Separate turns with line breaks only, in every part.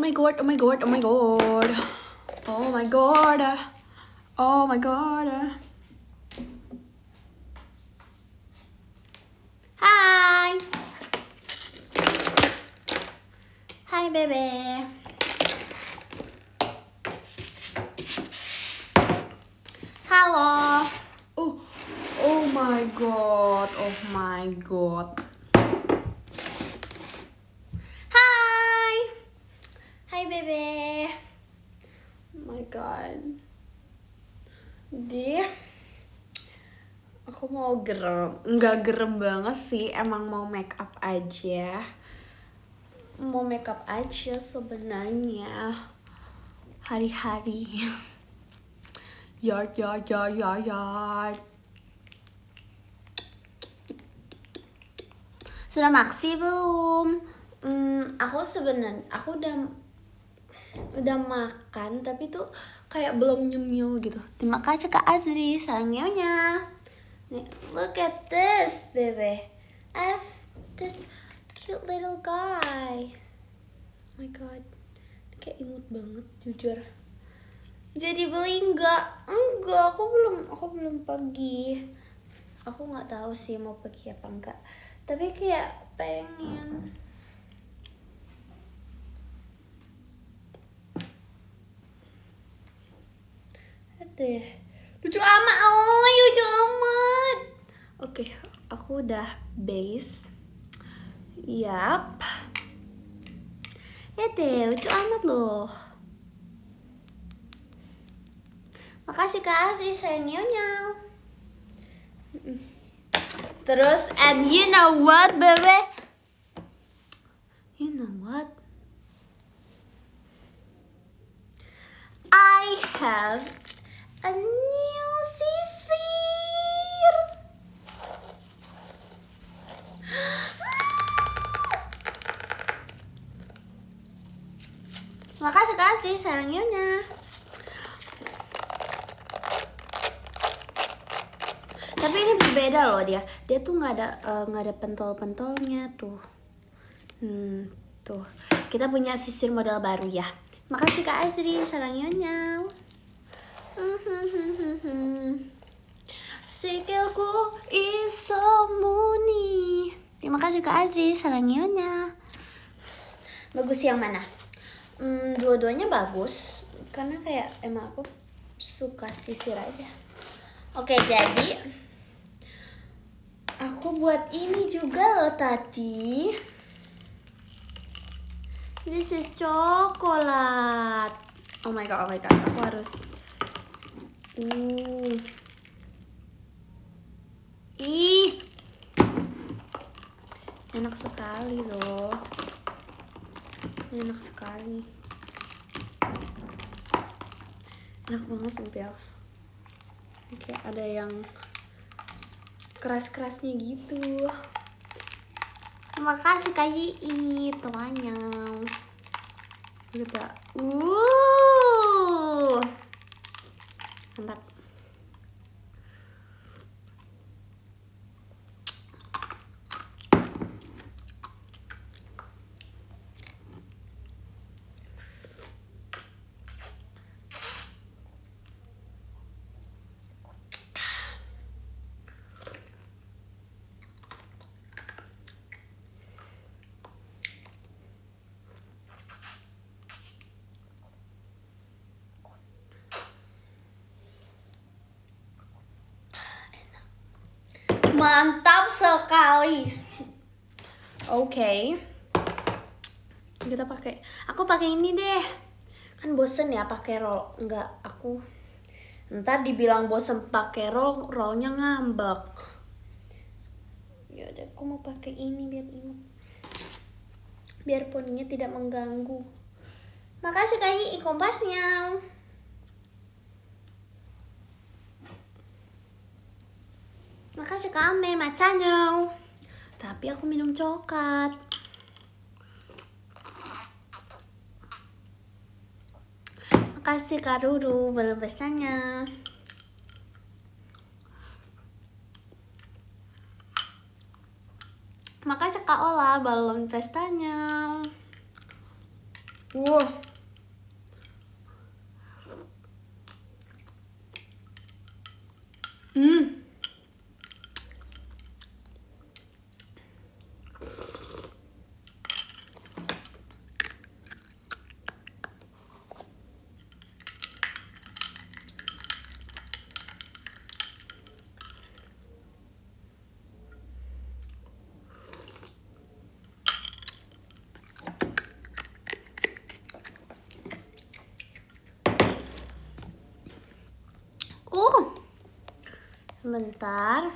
my god, oh my god, oh my god. Oh my god. Oh my god. Hai. Hai bebe. Halo. Oh my god. Oh my god. Hai. Hai bebe. Oh my god. Aku mau gerem. Nggak gerem banget sih, emang mau make up aja. Mau make up aja sebenarnya. Hari-hari. Yard. Sudah maksi belum? Aku udah makan tapi tuh kayak belum nyemil gitu. Terima kasih Kak Azri, sayang nyonya. Nih, look at this, baby. I have this cute little guy. Oh my god, kayak imut banget jujur. Jadi beli enggak, aku belum pergi. Aku nggak tahu sih mau pergi apa enggak. Tapi kayak pengen. Deh. Lucu amat. Oke, aku udah base. Yap. Ya deh, lucu amat loh. Makasih Kak Azri, sayang nyonya. Terus, and you know what, baby? You know what? I have a new sisir. Makasih Kak Azri, sayang nyonya. Tapi ini berbeda loh dia. Dia tuh nggak ada pentol-pentolnya tuh. Tuh. Kita punya sisir model baru ya. Makasih Kak Azri, sayang nyonya. Sikilku iso muni. Terima kasih Kak Azri, sayang nyonya. Bagus yang mana? Dua-duanya bagus. Karena kayak emang aku suka sisir aja. Oke, jadi aku buat ini juga loh tadi. This is coklat. Oh my god. Aku harus. Ih. Enak sekali loh. Enak sekali. Enak banget sumpah. Oke, ada yang keras-kerasnya gitu. Terima kasih Kak Yi, temannya. Udah. Mantap. Mantap sekali. Oke. Kita aku pakai ini deh. Kan bosen ya pakai roll. Enggak, aku ntar dibilang bosen pakai rollnya ngambek. Ya udah, aku mau pakai ini biar imut. Biar poninya tidak mengganggu. Makasih Kak Yi kompasnya. Makasih Kak Ame macanya. Tapi aku minum coklat. Makasih Kak Ruru belum pestanya. Makasih Kak Ola balon pestanya. Wah. Sebentar.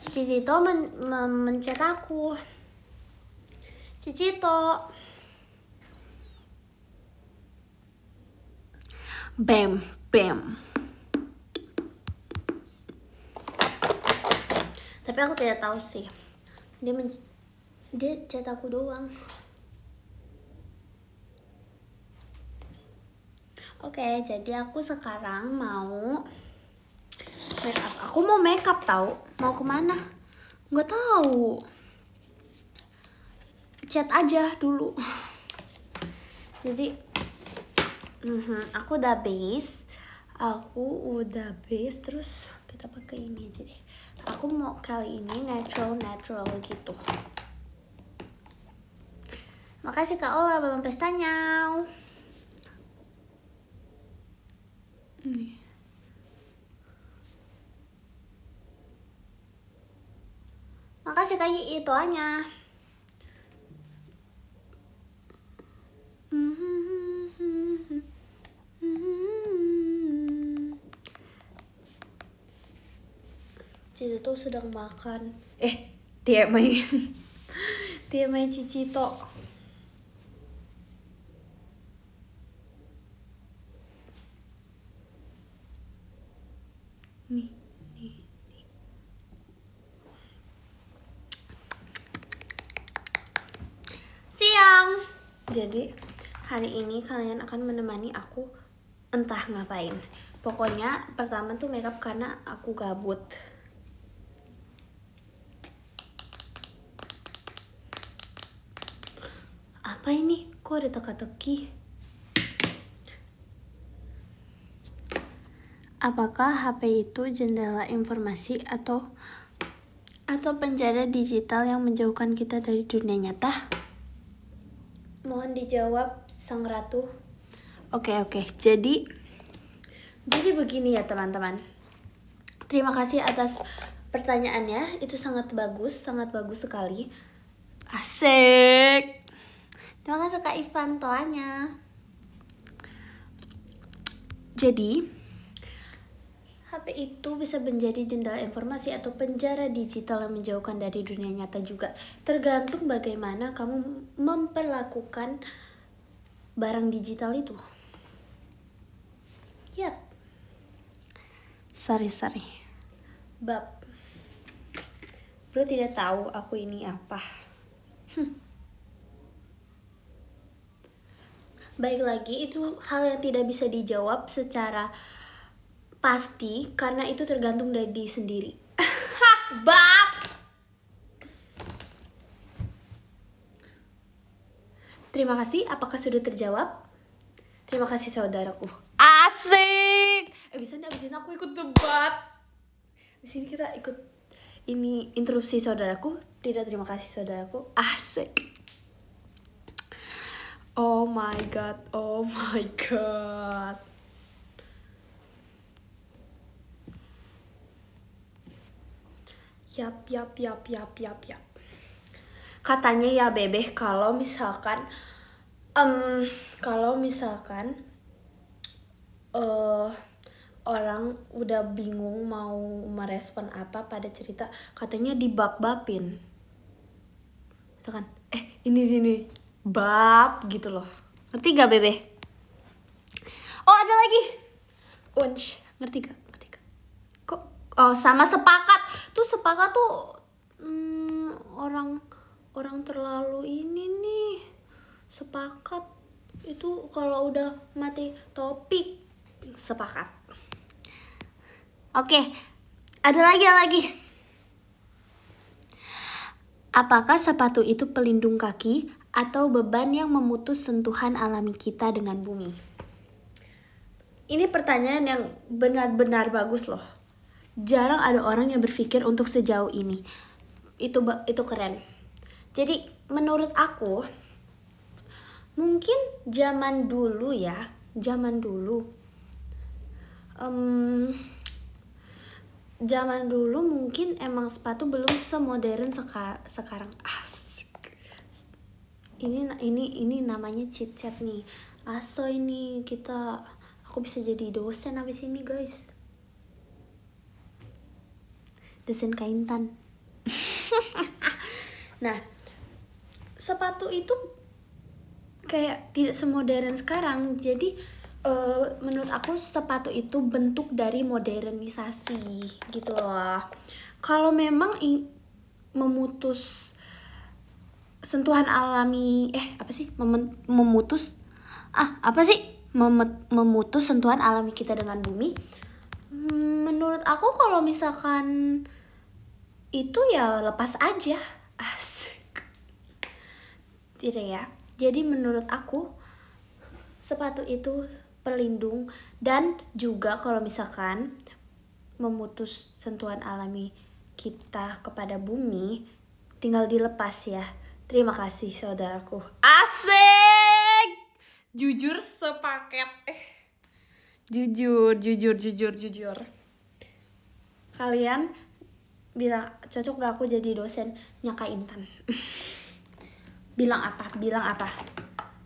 Cicito mencet aku. Cicito. Bam, bam. Tapi aku tidak tahu sih. Dia chat aku doang. Oke, jadi aku sekarang mau make up. Aku mau make up tahu. Mau kemana? Nggak tahu. Chat aja dulu. Jadi, aku udah base. Terus kita pakai ini aja deh. Aku mau kali ini natural gitu. Makasih Kak Ola belum pestanya. Nih. Makasih Kak itu hanya. Cicito sedang makan. Dia main Cicito. Nih. Siang. Jadi hari ini kalian akan menemani aku entah ngapain. Pokoknya pertama tuh makeup karena aku gabut. Apa ini? Kok ada teka-teki? Apakah HP itu jendela informasi atau penjara digital yang menjauhkan kita dari dunia nyata? Mohon dijawab Sang Ratu. Oke. Jadi begini ya teman-teman. Terima kasih atas pertanyaannya. Itu sangat bagus sekali. Asik. Terima kasih Kak Ivan toanya. Jadi, HP itu bisa menjadi jendela informasi atau penjara digital yang menjauhkan dari dunia nyata juga. Tergantung bagaimana kamu memperlakukan barang digital itu. Yap. Sorry. Bab. Bro tidak tahu aku ini apa. Baik lagi, itu hal yang tidak bisa dijawab secara pasti karena itu tergantung dari diri sendiri. Bab. Terima kasih, apakah sudah terjawab? Terima kasih saudaraku. Asik. Bisa nih abis ini aku ikut debat. Abis ini kita ikut ini interupsi saudaraku. Tidak, terima kasih saudaraku. Asik. Oh my god. Yap. Katanya ya Bebeh kalau misalkan orang udah bingung mau merespon apa pada cerita, katanya dibab-babin. Misalkan, ini sini bab gitu loh. Ngerti gak Bebe? Oh ada lagi. Unch, ngerti gak? Kok? Oh sama sepakat tuh orang terlalu ini nih. Sepakat itu kalau udah mati topik. Sepakat. Oke. Ada lagi. Apakah sepatu itu pelindung kaki atau beban yang memutus sentuhan alami kita dengan bumi? Ini pertanyaan yang benar-benar bagus loh. Jarang ada orang yang berpikir untuk sejauh ini. Itu keren. Jadi menurut aku, mungkin zaman dulu mungkin emang sepatu belum semodern sekarang. Asik. Ini namanya chit chat nih. Ini aku bisa jadi dosen abis ini, guys. Dosen kaintan. Nah, sepatu itu kayak tidak semodern sekarang. Jadi menurut aku sepatu itu bentuk dari modernisasi gitu loh. Kalau memang memutus sentuhan alami memutus sentuhan alami kita dengan bumi, menurut aku kalau misalkan itu ya lepas aja. Asik. Tidak ya. Jadi menurut aku sepatu itu pelindung, dan juga kalau misalkan memutus sentuhan alami kita kepada bumi, tinggal dilepas ya. Terima kasih saudaraku. Asik. Jujur sepaket. Jujur. Kalian bilang cocok gak aku jadi dosen Nyaka Intan? Bilang apa?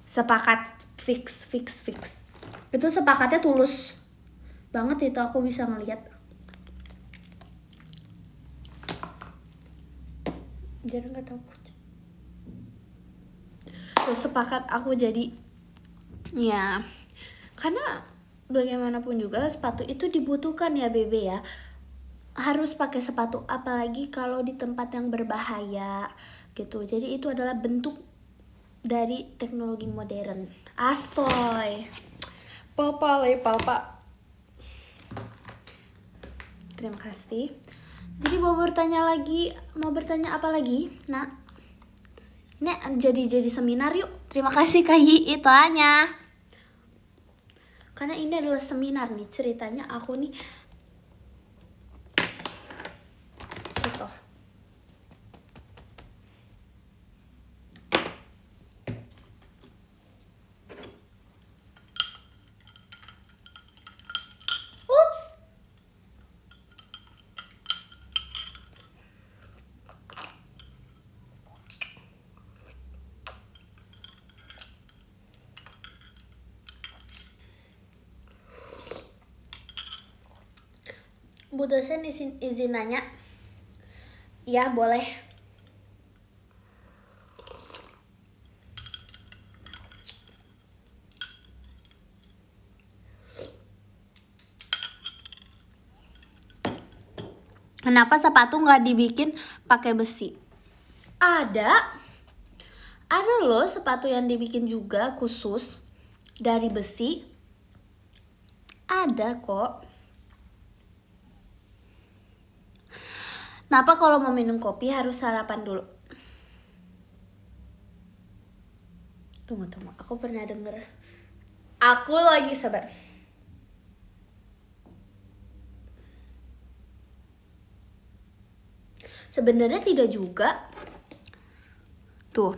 Sepakat. Fix. Itu sepakatnya tulus banget, itu aku bisa ngeliat. Jarang gak tahu. Terus sepakat aku jadi ya, karena bagaimanapun juga sepatu itu dibutuhkan ya Bebe ya. Harus pakai sepatu, apalagi kalau di tempat yang berbahaya gitu. Jadi itu adalah bentuk dari teknologi modern. Asoy. Papa. Terima kasih. Jadi mau bertanya apa lagi? Nah, ini jadi seminar yuk. Terima kasih Kak Yi, itu hanya. Karena ini adalah seminar nih, ceritanya aku nih. Gitu. Bu dosen izin nanya? Ya boleh. Kenapa sepatu nggak dibikin pakai besi? Ada loh sepatu yang dibikin juga khusus dari besi. Ada kok. Kenapa kalau mau minum kopi harus sarapan dulu? Tunggu, aku pernah denger. Aku lagi sabar. Sebenarnya tidak juga. Tuh.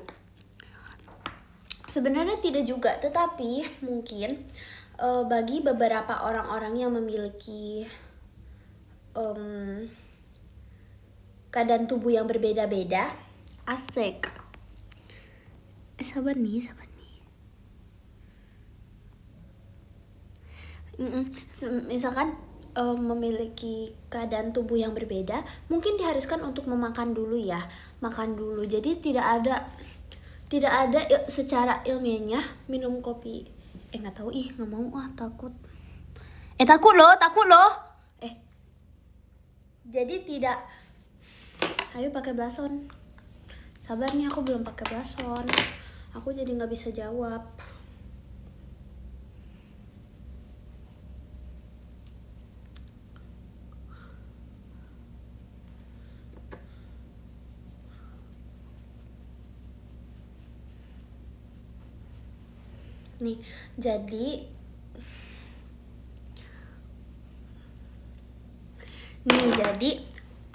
Sebenarnya tidak juga, tetapi mungkin bagi beberapa orang-orang yang memiliki keadaan tubuh yang berbeda-beda, asik. Sabar nih. Misalkan memiliki keadaan tubuh yang berbeda, mungkin diharuskan untuk makan dulu. Jadi tidak ada secara ilmiahnya minum kopi. Nggak tahu, nggak mau, takut. Takut loh. Jadi tidak. Ayo pakai blason. Sabar nih, aku belum pakai blason. Aku jadi nggak bisa jawab. Nih, jadi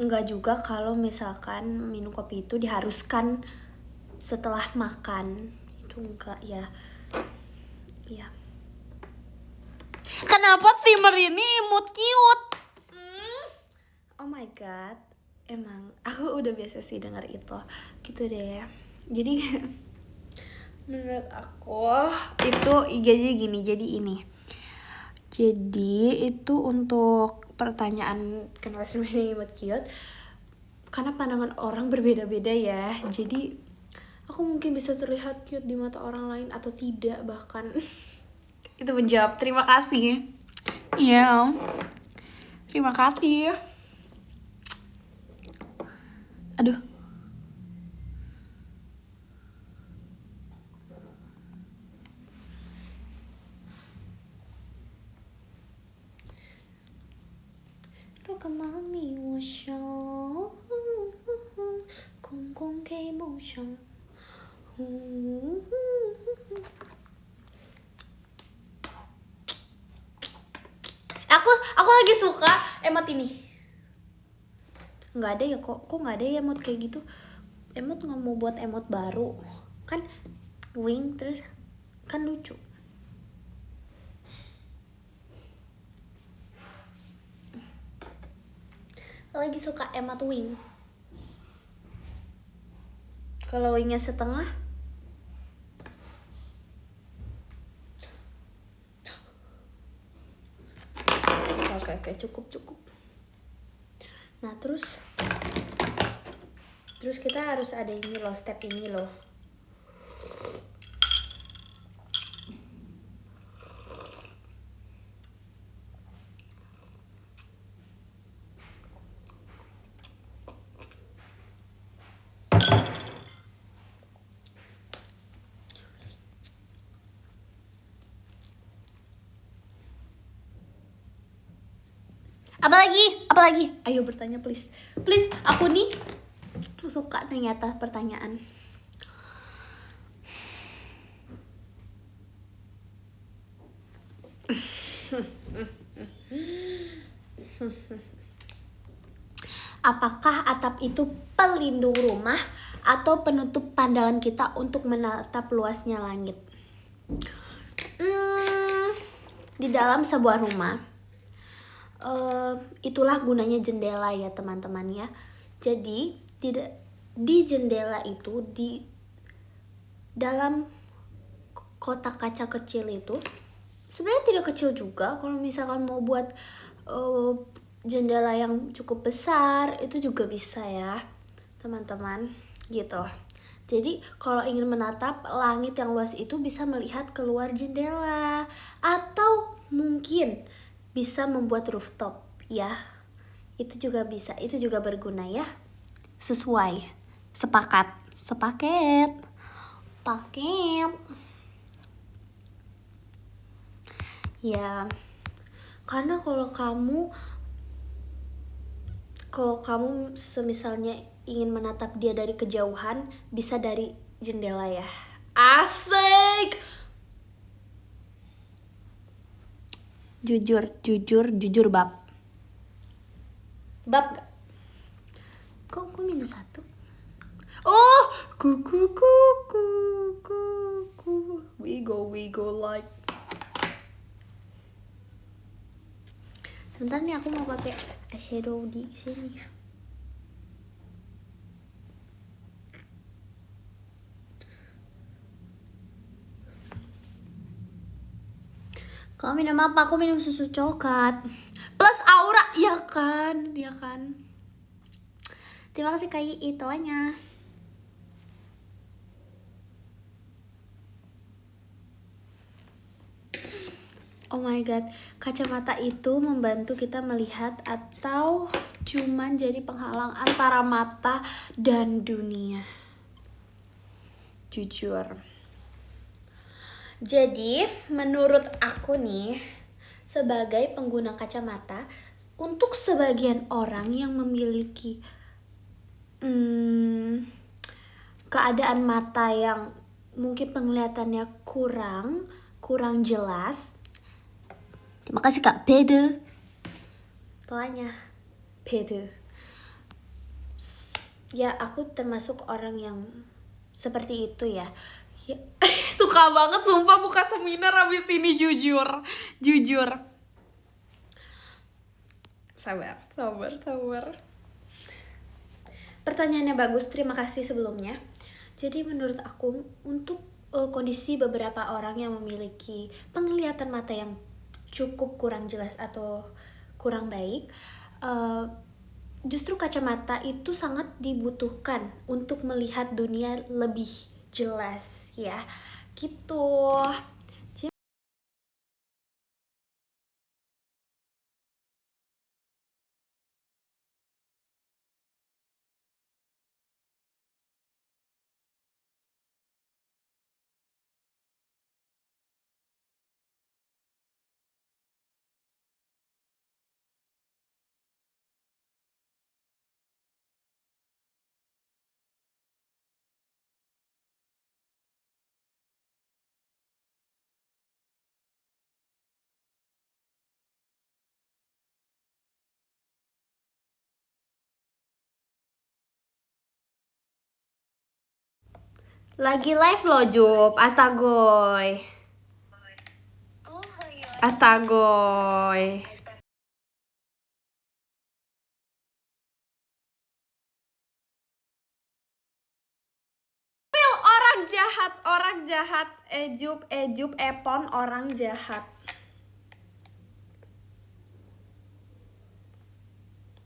enggak juga kalau misalkan minum kopi itu diharuskan setelah makan. Itu enggak ya. Iya. Kenapa Simmer ini imut cute? Oh my god. Emang aku udah biasa sih dengar itu. Gitu deh. Jadi menurut aku itu jadi gini, jadi ini. Jadi itu untuk pertanyaan kenapa sebenarnya imut cute, karena pandangan orang berbeda-beda ya. Jadi aku mungkin bisa terlihat cute di mata orang lain atau tidak bahkan. Itu menjawab. Terima kasih. Iya. Terima kasih. Aduh. Kau mami washong, kong kong ke motion. Aku lagi suka emot ini. Nggak ada ya kok nggak ada ya emot kayak gitu. Emot nggak mau buat emot baru kan, wing terus kan lucu. Lagi suka emot wing. Kalau wingnya setengah, oke, cukup. Nah terus kita harus ada ini loh, step ini loh. Apalagi? Ayo bertanya please. Aku nih suka ternyata pertanyaan. Apakah atap itu pelindung rumah atau penutup pandangan kita untuk menatap luasnya langit? Di dalam sebuah rumah, itulah gunanya jendela ya teman-teman ya. Jadi di jendela itu, di dalam kotak kaca kecil itu, sebenarnya tidak kecil juga. Kalau misalkan mau buat jendela yang cukup besar itu juga bisa ya teman-teman gitu. Jadi kalau ingin menatap langit yang luas itu bisa melihat keluar jendela, atau mungkin bisa membuat rooftop ya. Itu juga bisa, itu juga berguna ya. Sesuai, sepaket. Ya, karena kalau kamu semisalnya ingin menatap dia dari kejauhan, bisa dari jendela ya. Asik. Jujur bab gak? Kok minus 1? Oh, kuku. We go like. Sebentar nih, aku mau pakai eyeshadow di sini. Kamu minum apa? Aku minum susu coklat plus aura, ya kan? Terima kasih Kai ituanya. Oh my god, kacamata itu membantu kita melihat atau cuman jadi penghalang antara mata dan dunia? Jujur. Jadi, menurut aku nih, sebagai pengguna kacamata, untuk sebagian orang yang memiliki keadaan mata yang mungkin penglihatannya kurang, kurang jelas. Terima kasih Kak Bede. Toanya Bede. Ya aku termasuk orang yang seperti itu ya. Suka banget sumpah buka seminar habis ini, jujur. Sabar. Pertanyaannya bagus, terima kasih sebelumnya. Jadi menurut aku untuk kondisi beberapa orang yang memiliki penglihatan mata yang cukup kurang jelas atau kurang baik, justru kacamata itu sangat dibutuhkan untuk melihat dunia lebih jelas ya. Gitu. Lagi live loh Jup, astagoy. Astagoy. Orang jahat, Ejup, Epon, orang jahat.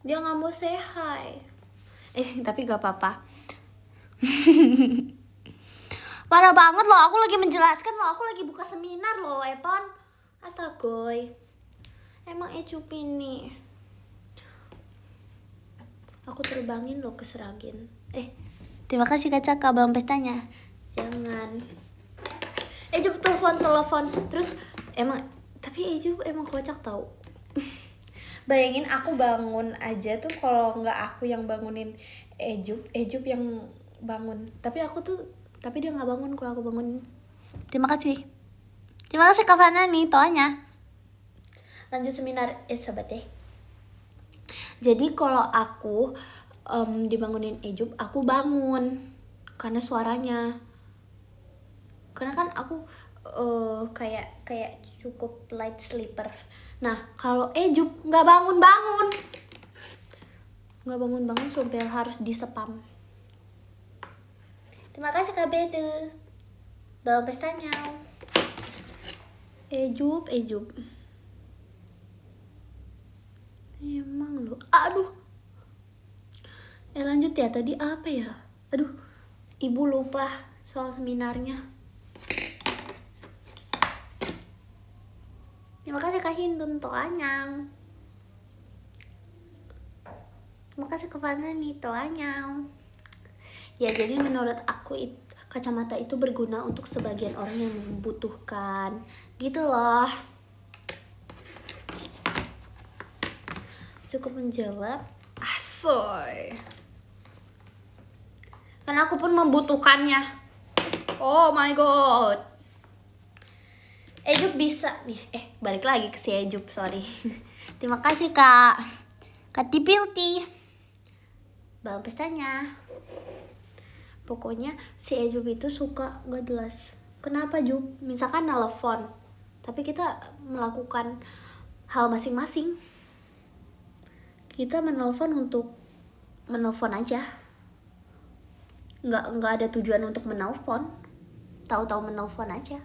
Dia nggak mau say hi. Tapi gak apa-apa. Parah banget loh, aku lagi menjelaskan loh, aku lagi buka seminar loh, Epon. Astagoy. Emang Ejup ini. Aku terbangin loh ke Seragen. Terima kasih Kak Caka, bang pestanya. Jangan. Ejup telepon. Terus tapi Ejup emang kocak tau. Bayangin aku bangun aja tuh, kalau nggak aku yang bangunin Ejup yang bangun. Tapi dia nggak bangun kalau aku bangun. Terima kasih Kak Fana nih toanya. Lanjut seminar sahabat deh. Jadi kalau aku dibangunin Ejup, aku bangun karena suaranya. Karena kan aku kayak cukup light sleeper. Nah kalau Ejup nggak bangun sampai harus disepam. Terima kasih Kak Bede. Dalam pestanya. Ejup. Emang lo. Aduh. Lanjut ya, tadi apa ya? Aduh. Ibu lupa soal seminarnya. Terima kasih Kak Hindun toanyang. Terima kasih kepada nih toanyang. Ya jadi menurut aku kacamata itu berguna untuk sebagian orang yang membutuhkan. Gitu loh. Cukup menjawab. Asoy. Karena aku pun membutuhkannya. Oh my god. Ejup bisa nih. Balik lagi ke si Ejup, sorry. Terima kasih Kak Tipilti. Bang pestanya. Pokoknya si Ejup itu suka gak jelas. Kenapa Jup? Misalkan nelfon, tapi kita melakukan hal masing-masing. Kita menelpon untuk menelpon aja. Nggak ada tujuan untuk menelpon. Tahu-tahu menelpon aja.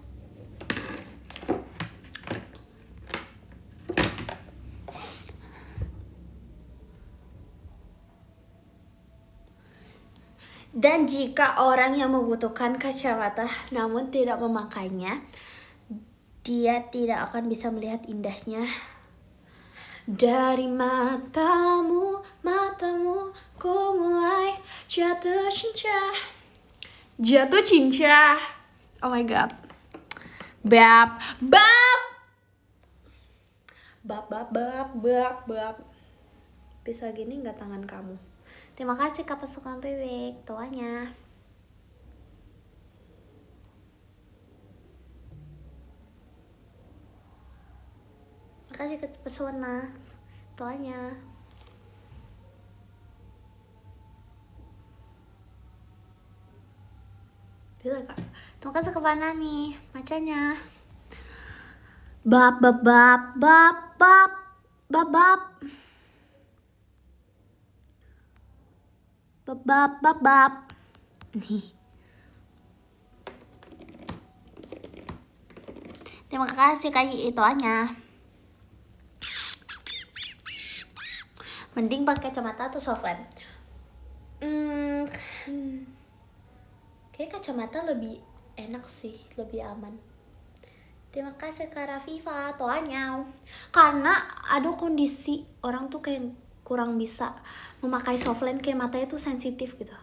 Dan jika orang yang membutuhkan kacamata namun tidak memakainya, dia tidak akan bisa melihat indahnya. Dari matamu, ku mulai jatuh cinta. Oh my god. Bab. Bisa gini nggak tangan kamu? Terima kasih Kak Pasukan Bebek toanya. kasih ke pesona. Toanya. Bisa kak. Terima kasih ke Nani macanya. Bab bab bab bab bab bab bab bab bab bab bab. Nih. Terima kasih kak itoannya. Mending pakai kacamata atau softland? Kayak kacamata lebih enak sih, lebih aman. Terima kasih Kak Rafifa, toanya. Karena ada kondisi orang tuh kayak kurang bisa memakai softland, kayak matanya tuh sensitif gitu.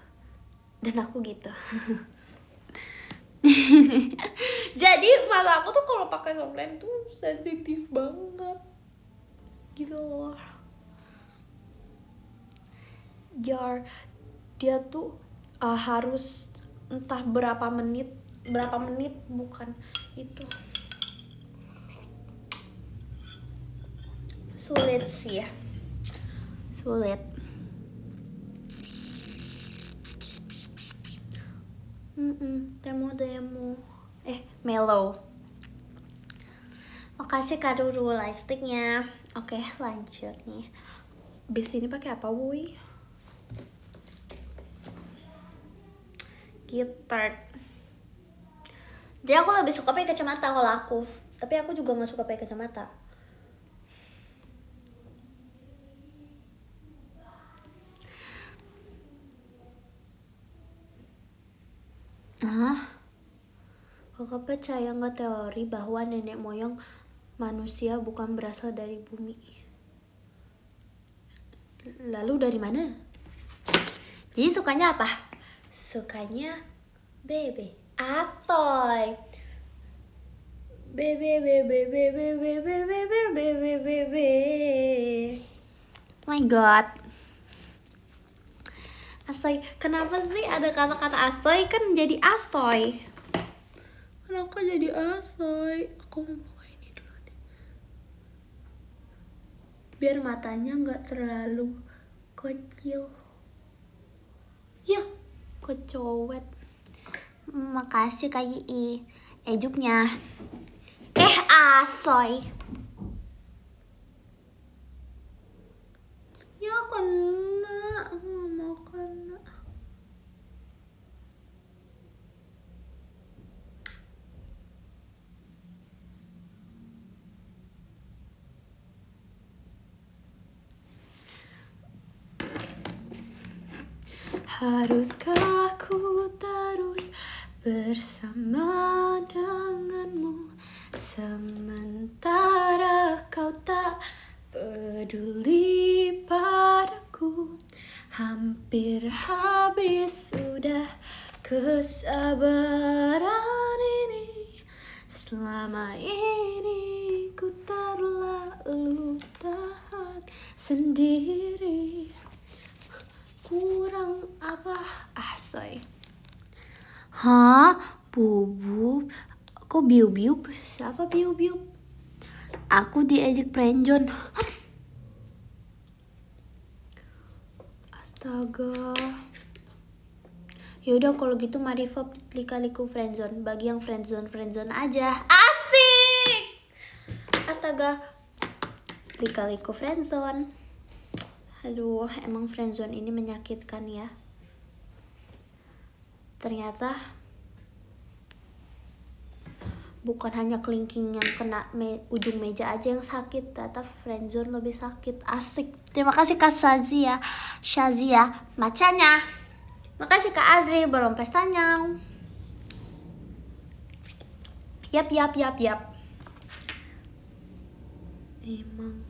Dan aku gitu. Jadi mata aku tuh kalau pakai softland tuh sensitif banget. Gitu loh. Dia tuh harus entah berapa menit bukan itu. Sulit sih ya. Sulit. Demo. Mellow. Makasih Kak Ruru lightsticknya. Oke, lanjut nih. Bis ini pakai apa, Wuy? Gitar. Jadi aku lebih suka pakai kacamata kalau aku. Tapi aku juga nggak suka pakai kacamata. Kakak percaya nggak teori bahwa nenek moyang manusia bukan berasal dari bumi? Lalu dari mana? Jadi sukanya apa? Sukanya bebe, atoy. Bebe. Oh my god. Asoy. Kenapa sih ada kata-kata asoy kan jadi asoy? Kenapa jadi asoy? Aku mau buka ini dulu deh. Biar matanya nggak terlalu kecil. Ya, kecowet. Makasih Kak Yi. Ejuknya. Asoy. Ya kena. Mau kena. Haruskah ku terus bersama denganmu sementara kau tak peduli padaku? Hampir habis sudah kesabaran ini. Selama ini ku terlalu tahan sendiri. Kurang apa? Asoy. Hah? Bubub? Kok biub-biub? Siapa biub-biub? Aku diajak friendzone. Astaga. Yaudah kalau gitu mari Feb lika-liku friendzone. Bagi yang friendzone aja. Asik. Astaga. Lika-liku friendzone. Aduh, emang friendzone ini menyakitkan ya. Ternyata bukan hanya kelingking yang kena ujung meja aja yang sakit, ternyata friendzone lebih sakit. Asik. Terima kasih Kak Shazia macanya. Makasih Kak Azri belum pestanya. Yap. Emang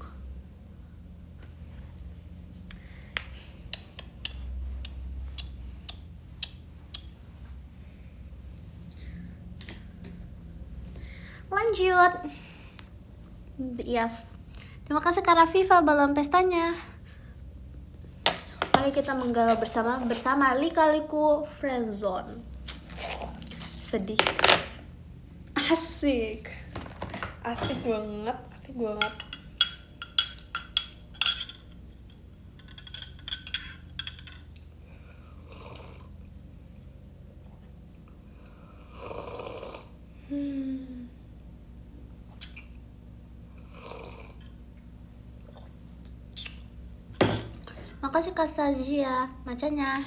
lanjut. Yes. Terima kasih Kak Rafifa balon pestanya. Mari kita menggalau bersama lika-liku friendzone. Sedih. Asik banget. kasih Kak Sazia macanya.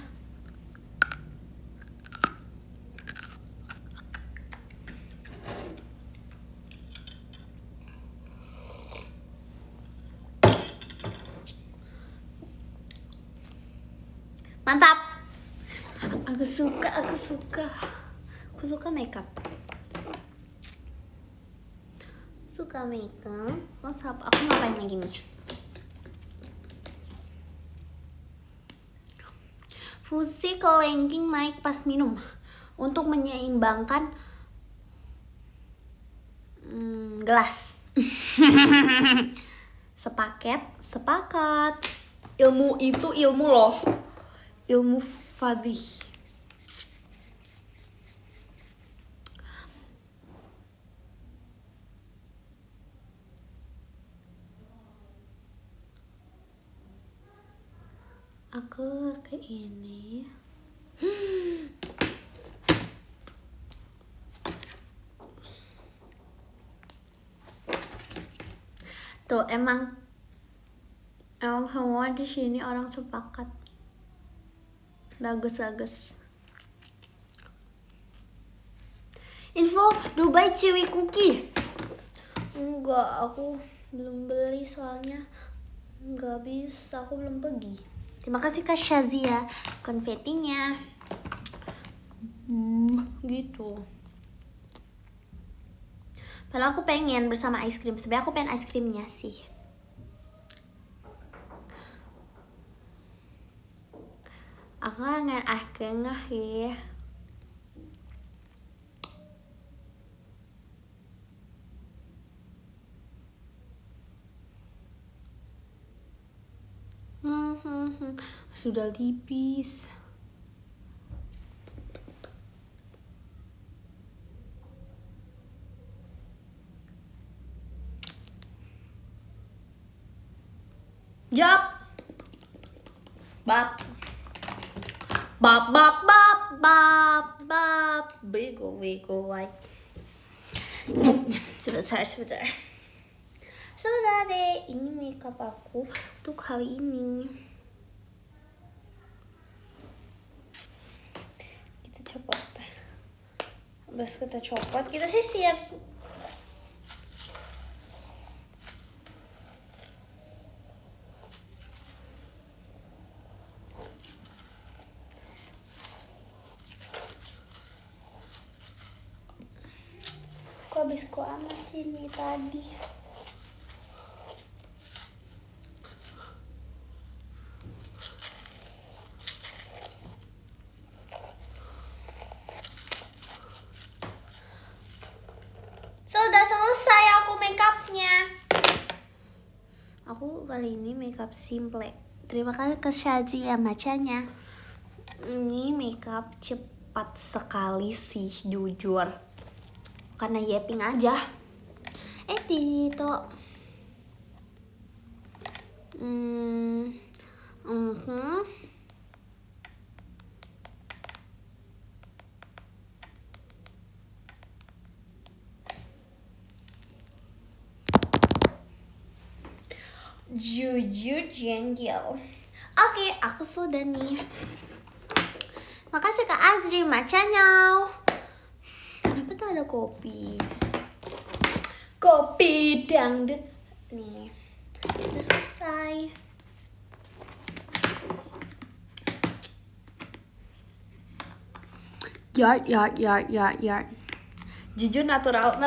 Mantap. Aku suka makeup. Terus aku ngapain lagi nih? Fusi kelengking naik pas minum untuk menyeimbangkan gelas. Sepakat. Ilmu itu ilmu loh. Ilmu Fadih. Aku kayak ini. Tuh emang semua di sini orang sepakat. Bagus. Info Dubai Chewy Cookie. Enggak, aku belum beli soalnya nggak bisa, aku belum pergi. Terima kasih Kak Shazia konfetinya. Gitu. Padahal aku pengen bersama es krim. Sebenarnya aku pengen es krimnya sih. Aku kangen es krimnya sih. Sudah tipis. Yap. Bab. Wiggle like. Sebentar. Sudah deh, ini makeup aku untuk hari ini. Kita copot. Habis kita copot, kita sisir. Aku habis amas ini tadi. Sudah selesai aku makeupnya. Aku kali ini makeup simple. Terima kasih ke Shazi yang bacanya. Ini makeup cepat sekali sih jujur. Karena Yeping aja. Tito. Jujur jenggel. Oke, aku sudah nih. Makasih Kak Azri macanya. Kenapa tuh ada kopi? Kopi dangdut. Nih, udah selesai. Yard. Jujur natural apa?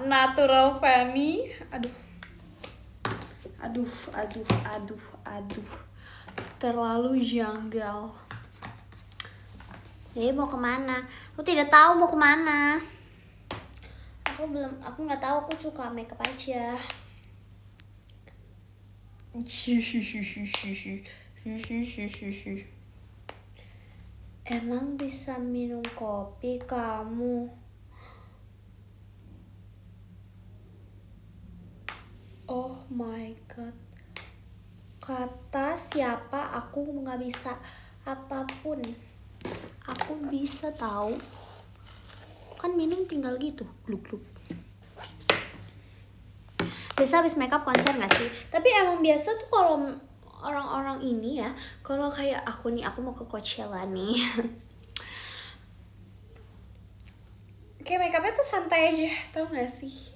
Natural Fanny. Aduh. Terlalu janggal. Mau kemana? Aku tidak tahu mau kemana. Aku nggak tahu, aku suka makeup aja. Emang bisa minum kopi kamu? Oh my god. Kata siapa aku nggak bisa apapun. Aku bisa tahu. Kan minum tinggal gitu, gluk. Biasa habis makeup konser nggak sih? Tapi emang biasa tuh kalau orang-orang ini ya, kalau kayak aku nih, aku mau ke Coachella nih. Kayak makeupnya tuh santai aja, tau gak sih?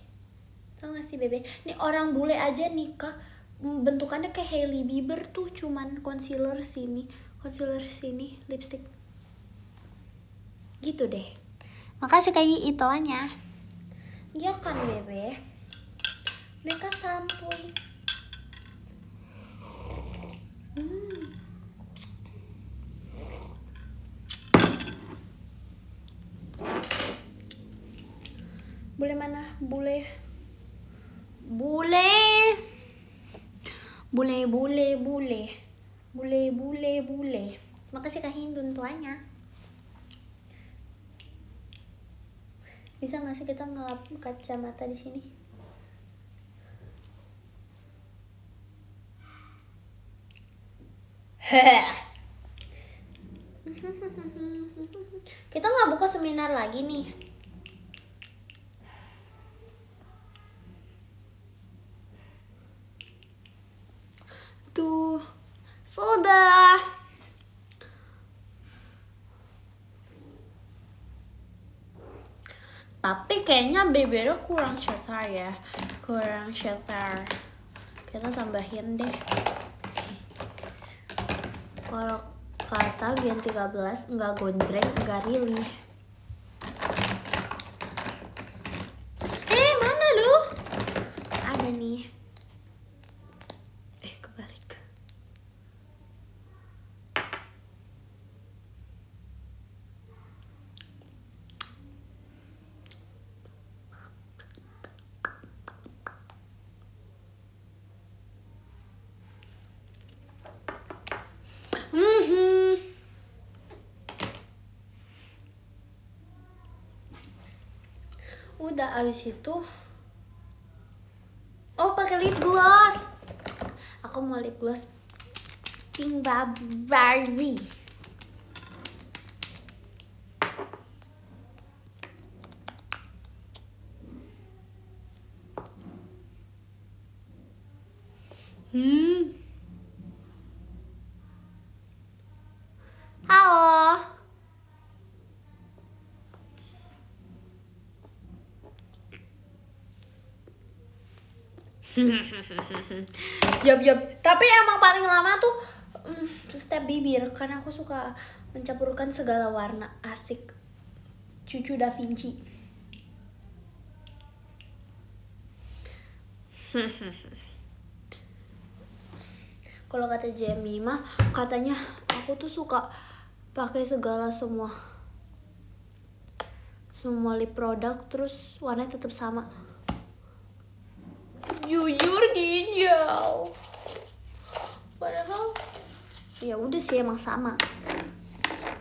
Tau gak sih bebe? Nih orang bule aja nikah bentukannya kayak Hailey Bieber tuh, cuman concealer sini, lipstick. Gitu deh. Makasih kayak ituannya. Iya kan bebe? Mereka sampoy. Bule mana? Bule. Makasih Kak Hindun tuanya. Bisa nggak sih kita ngelap kacamata di sini? Kita nggak buka seminar lagi nih. Tuh, sudah. Tapi kayaknya bibirnya kurang shelter ya. Kita tambahin deh. Kalau kata Gen 13 nggak gonjreng, nggak rilih. Mana lu? Ada nih. Kebalik. Udah abis itu, pakai lip gloss. Aku mau lip gloss pink Barbie. Halo. Job. Tapi emang paling lama tuh step bibir, karena aku suka mencampurkan segala warna. Asik. Cucu Da Vinci. Kalau kata Jamie mah, katanya aku tuh suka pakai semua lip produk terus warnanya tetap sama. Jujur ginjal. Padahal ya udah sih emang sama.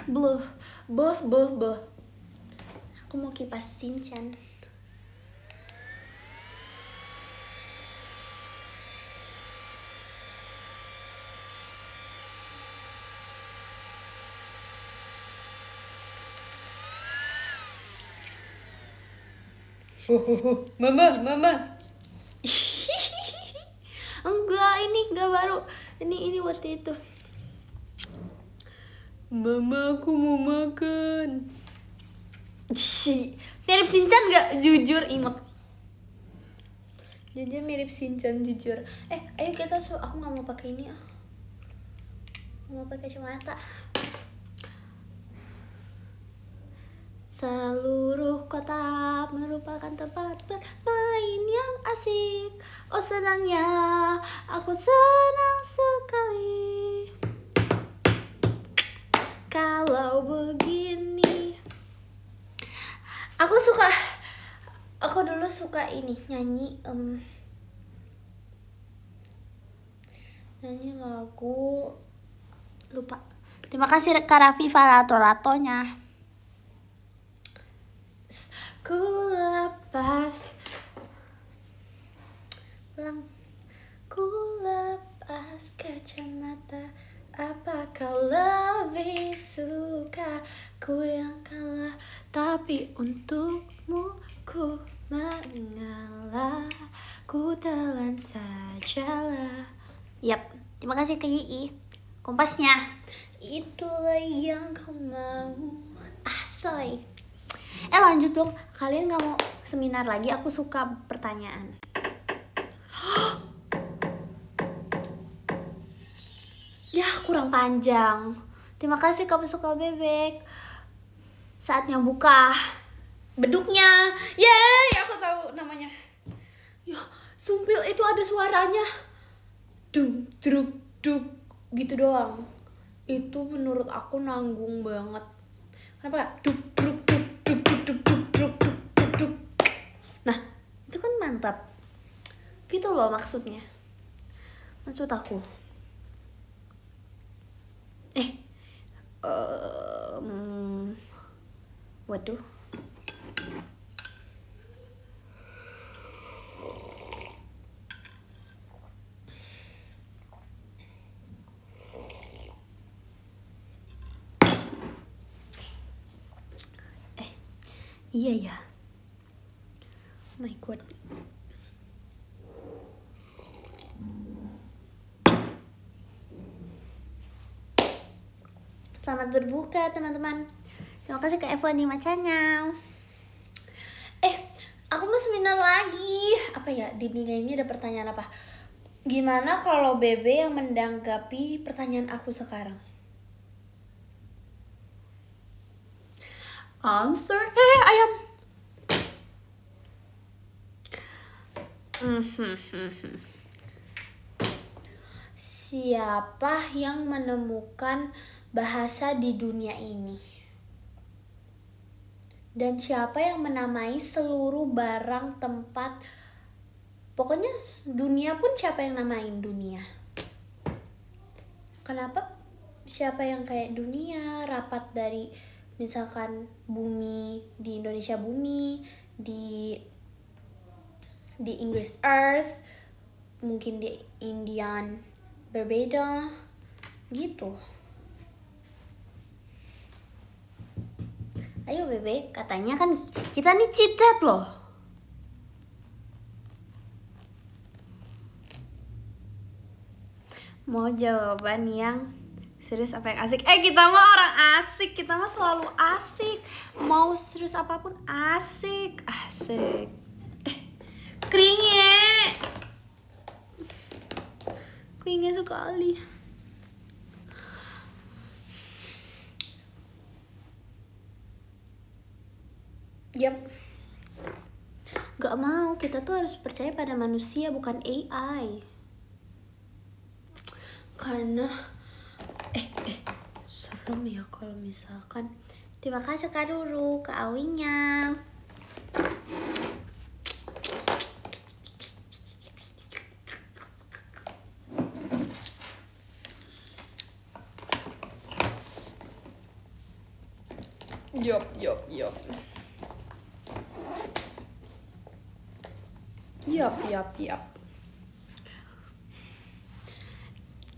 Boh. Aku mau kipas Shinchan. Mama. Enggak, ini enggak baru. Ini waktu itu. Mama, aku mau makan. Mirip Shinchan gak? Jujur imut. Jujur mirip Shinchan, jujur. Ayo kita aku gak mau pakai ini. Mau pakai kacamata. Seluruh kota merupakan tempat bermain yang asik. Oh senangnya, aku senang sekali kalau begini. Aku dulu suka ini nyanyi lagu, lupa. Terima kasih Kak Raffi rato-ratonya. Ku lepas kacamata. Apa kau lebih suka ku yang kalah, tapi untukmu ku mengalah. Ku telan sajalah. Yap, Terima kasih ke Yii kompasnya. Itulah yang kau mau. Asoy. Lanjut dong. Kalian gak mau seminar lagi? Aku suka pertanyaan. Ya kurang panjang. Terima kasih kamu suka bebek. Saatnya buka beduknya. Yeay, aku tahu namanya. Ya, sumpil itu ada suaranya. Dung, druk, duk, gitu doang. Itu menurut aku nanggung banget. Kenapa gak? Duk, druk, duk, duk, duk, duk, duk, duk, duk, duk, duk. Nah, itu kan mantap. Gitu loh maksudnya. Maksud aku. Waduh. Iya ya. Oh my god. Selamat berbuka teman-teman. Terima kasih ke Evo di macanya. Aku mau seminar lagi. Apa ya, di dunia ini ada pertanyaan apa? Gimana kalau Bebe yang menanggapi pertanyaan aku sekarang? Answer. Ayam. Siapa yang menemukan bahasa di dunia ini? Dan siapa yang menamai seluruh barang, tempat, pokoknya dunia pun siapa yang namain dunia? Kenapa? Siapa yang kayak dunia, rapat dari misalkan bumi, di Indonesia bumi, di Inggris earth, mungkin di Indian berbeda gitu. Ayo Bebe, katanya kan kita nih cheat loh. Mau jawaban yang serius apa yang asik? Kita mah orang asik, kita mah selalu asik. Mau serius apapun asik. Keringe sekali. Yap. Gak mau, kita tuh harus percaya pada manusia bukan AI. Karena serem ya kalau misalkan. Terima kasih Kak Ruru, Kak Awinya. Yup.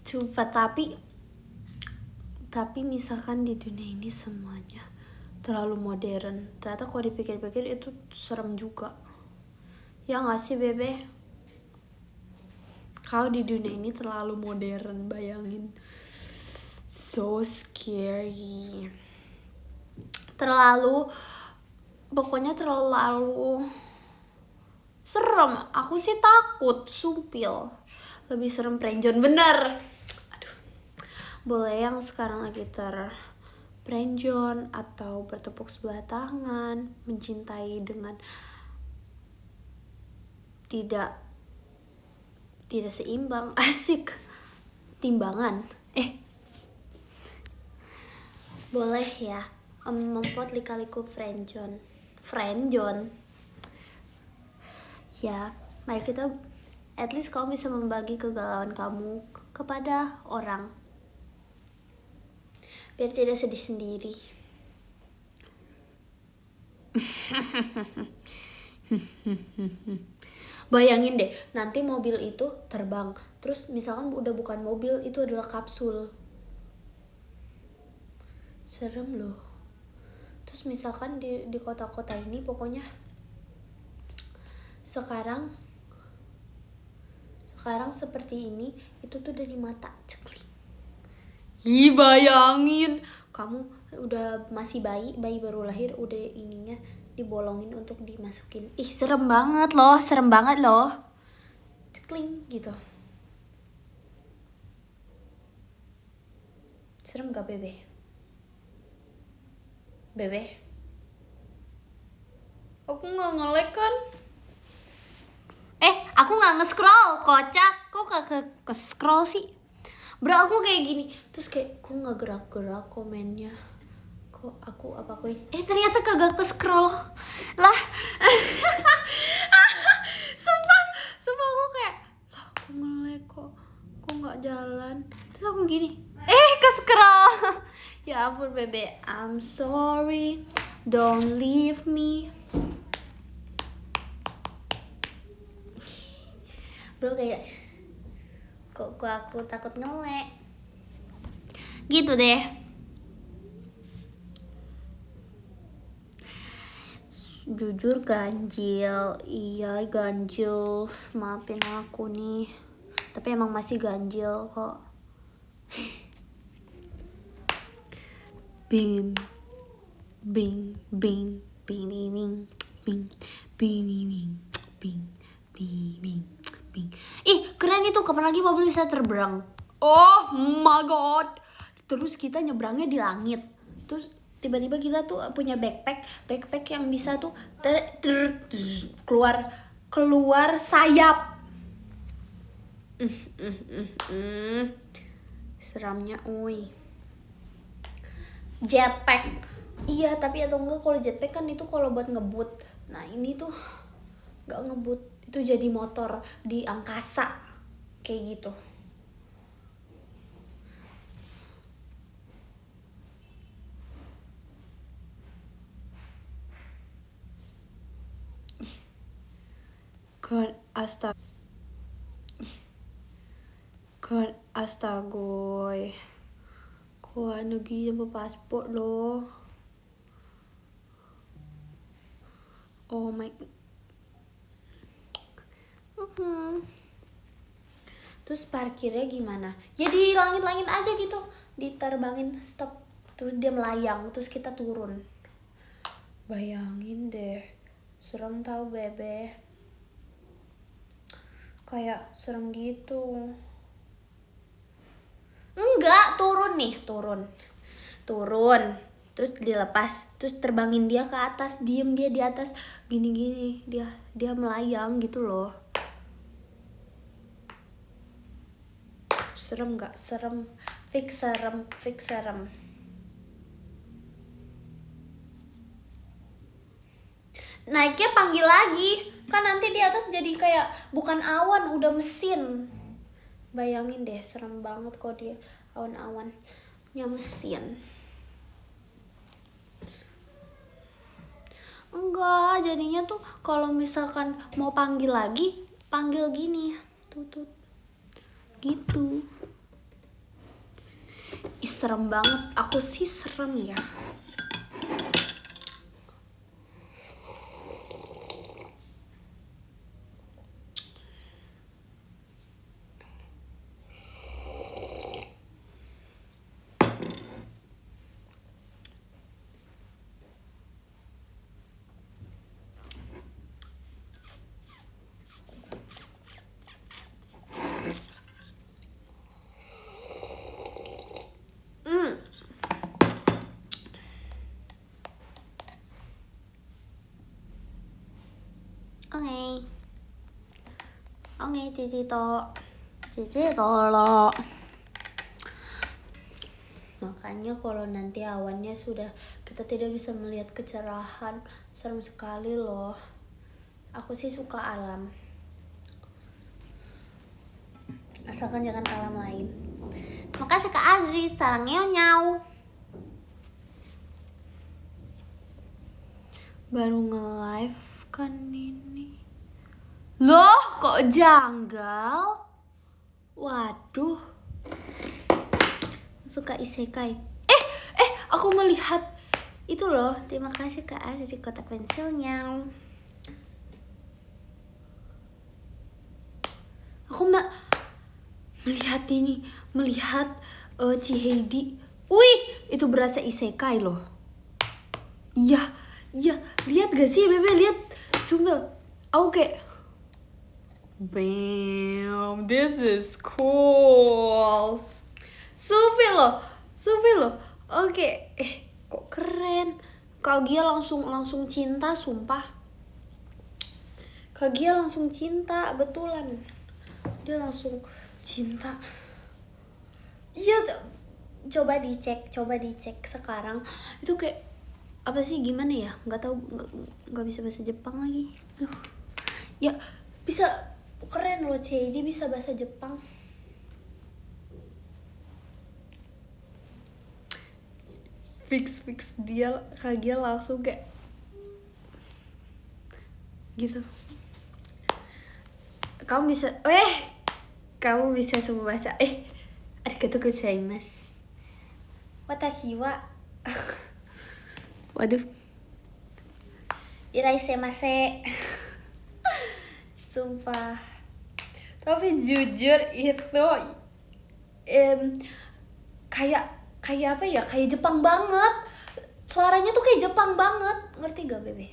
Coba tapi misalkan di dunia ini semuanya terlalu modern, ternyata kalau dipikir-pikir itu serem juga. Ya nggak sih Bebe? Kalau di dunia ini terlalu modern, bayangin. So scary. Pokoknya terlalu serem. Aku sih takut, sumpil. Lebih serem prenjon, bener. Aduh. Boleh yang sekarang lagi terprenjon atau bertepuk sebelah tangan, mencintai dengan tidak seimbang, asik. Timbangan. Boleh ya membuat lika-liku friendzone. Ya, mari kita at least kamu bisa membagi kegalauan kamu kepada orang, biar tidak sedih sendiri. Bayangin deh, nanti mobil itu terbang, terus misalkan udah bukan mobil, itu adalah kapsul. Serem loh. Terus misalkan di kota-kota ini pokoknya sekarang sekarang seperti ini, itu tuh dari mata. Ceklik. Ih, bayangin kamu udah masih bayi baru lahir, udah ininya dibolongin untuk dimasukin. Ih, serem banget loh. Cekling gitu. Serem gak bebe? Aku gak nge-like kan? Aku gak nge-scroll, kocak. Kok gak ke-scroll sih? Bro, aku kayak gini. Terus kayak, kok gak gerak-gerak komennya? Kok aku ternyata kagak ke-scroll. Lah. Sumpah aku kayak, lah aku nge-like kok gak jalan. Terus aku gini, ke-scroll. Ya ampun bebe, I'm sorry. Don't leave me. Bro kayak, kok aku takut nge-lag. Gitu deh. Jujur ganjil. Iya ganjil. Maafin aku nih. Tapi emang masih ganjil kok. Bing bing bing bing bing bing bing bing bing bing bing bing bing. Ih, keren itu. Kapan lagi mobil bisa terbang? Oh my god. Terus kita nyebrangnya di langit. Terus tiba-tiba kita tuh punya backpack yang bisa tuh keluar sayap. Seramnya jetpack. Iya, tapi atau enggak kalau jetpack kan itu kalau buat ngebut. Nah, ini tuh enggak ngebut. Itu jadi motor di angkasa. Kayak gitu. Kan astagoy. Kuha lagi yung pasport lo. Oh my. Terus parkirnya gimana? Ya di langit-langit aja gitu. Diterbangin stop. Terus dia melayang. Terus kita turun. Bayangin deh. Serem tau bebe. Kayak serem gitu. Enggak, turun nih, turun. Terus dilepas, terus terbangin dia ke atas, diem dia di atas, gini-gini, dia melayang gitu loh. Serem nggak? Serem, fix serem. Naiknya panggil lagi, kan nanti di atas jadi kayak bukan awan, udah mesin. Bayangin deh, serem banget kok dia awan-awannya mesin. Enggak, jadinya tuh kalau misalkan mau panggil lagi, panggil gini, tutut, gitu. Ih, serem banget, aku sih serem ya. Oke, cici tolo. Makanya kalau nanti awannya sudah kita tidak bisa melihat kecerahan, serem sekali loh. Aku sih suka alam. Asalkan jangan alam lain. Makasih Kak Azri, sarang nyau. Baru nge-live kan ini. Loh, kok janggal? Waduh. Suka isekai. Aku melihat itu loh. Terima kasih Kak Azri kotak pensilnya. Aku melihat ini, melihat Ci Heidi. Wih, itu berasa isekai loh. Iya, lihat gak sih Bebe, lihat Sumbel. Aku kayak bam, this is cool. Sumpil loh. Oke, kok keren. Kagia langsung cinta, sumpah. Kagia langsung cinta, betulan. Dia langsung cinta. Iya, coba dicek sekarang. Itu kayak apa sih, gimana ya? Nggak tahu, nggak bisa bahasa Jepang lagi. Ya, bisa keren loh Ci, dia bisa bahasa Jepang. Fix dia Kagia langsung kayak gitu. Kamu bisa semua bahasa. Arigatou gozaimasu. Watashi wa waduh. Iraisemasu. Sumpah. Tapi jujur itu kayak apa ya? Kayak Jepang banget. Suaranya tuh kayak Jepang banget. Ngerti gak, Bebe?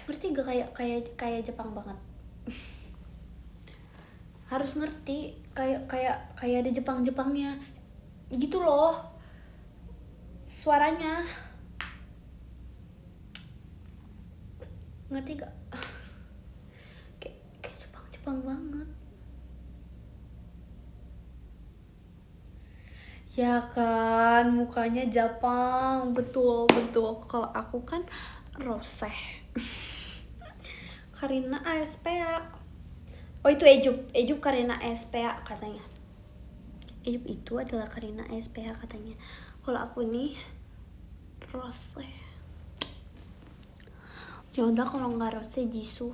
Ngerti gak kayak Jepang banget? Harus ngerti, kayak ada Jepangnya gitu loh suaranya. Ngerti gak? Kayak Jepang banget ya kan, mukanya Jepang, betul. Kalau aku kan Rose. Karina ASPA. Oh, itu Ejup Karina ASPA katanya. Ejup itu adalah Karina ASPA katanya. Kalau aku ini Rose. Ya udah, kalau nggak Rose, Jisoo.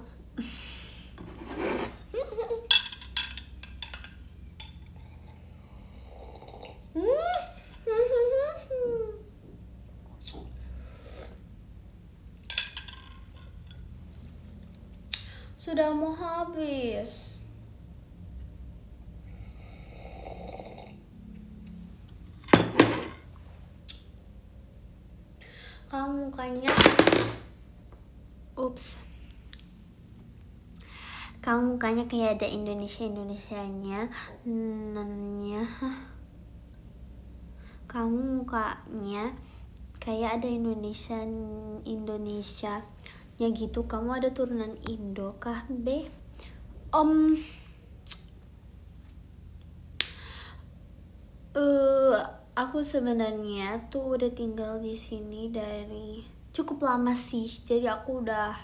Sudah mau habis. Kamu mukanya kamu mukanya kayak ada Indonesianya. Kamu mukanya kayak ada Indonesianya gitu. Kamu ada turunan Indo kah, Be? Aku sebenarnya tuh udah tinggal di sini dari cukup lama sih. Jadi aku udah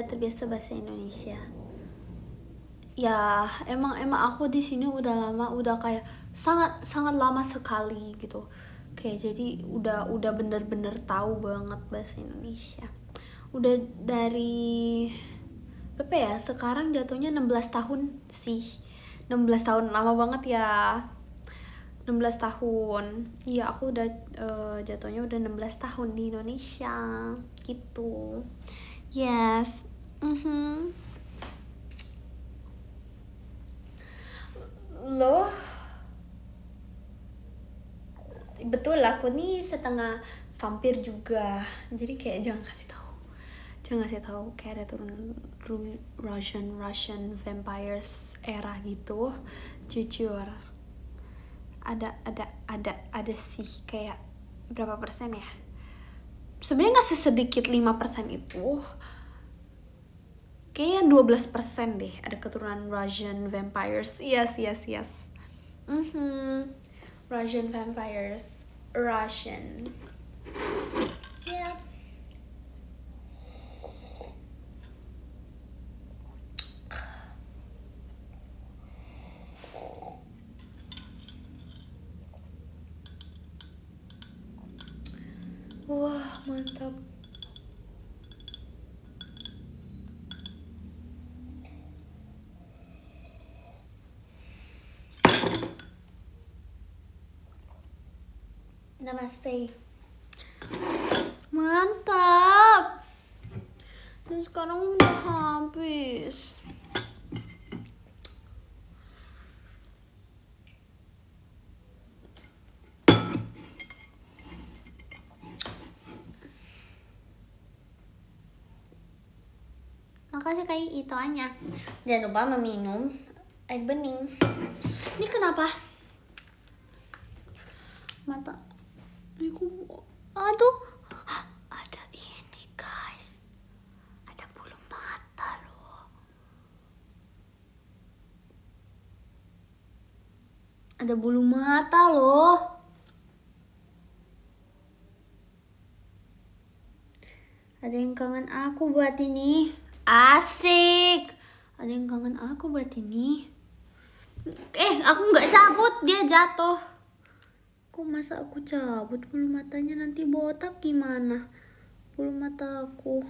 terbiasa bahasa Indonesia. Ya, emang aku di sini udah lama, udah kayak sangat lama sekali gitu. Kayak jadi udah bener-bener tahu banget bahasa Indonesia. Udah dari berapa ya? Sekarang jatuhnya 16 tahun sih. 16 tahun, lama banget ya. 16 tahun. Iya, aku udah jatuhnya udah 16 tahun di Indonesia gitu. Yes. Loh, betul, aku nih setengah vampir juga. Jadi kayak jangan kasih tahu kayak ada turun Russian vampires era gitu. Jujur ada sih, kayak berapa persen ya, sebenarnya nggak sesedikit 5% itu, kayaknya 12% deh ada keturunan Russian vampires. Yes. Russian vampires, Russian. Yeah. Wah, mantap. Namaste. Mantap. Dan sekarang udah habis. Makasih kayak itu aja. Jangan lupa meminum air bening. Ini kenapa? Mata. Aduh. Ada ini guys. Ada bulu mata loh. Ada bulu mata loh. Ada yang kangen aku buat ini. Asik. Ada yang kangen aku buat ini. Aku nggak cabut, dia jatuh. Kok masa aku cabut bulu matanya, nanti botak gimana? Bulu mata aku.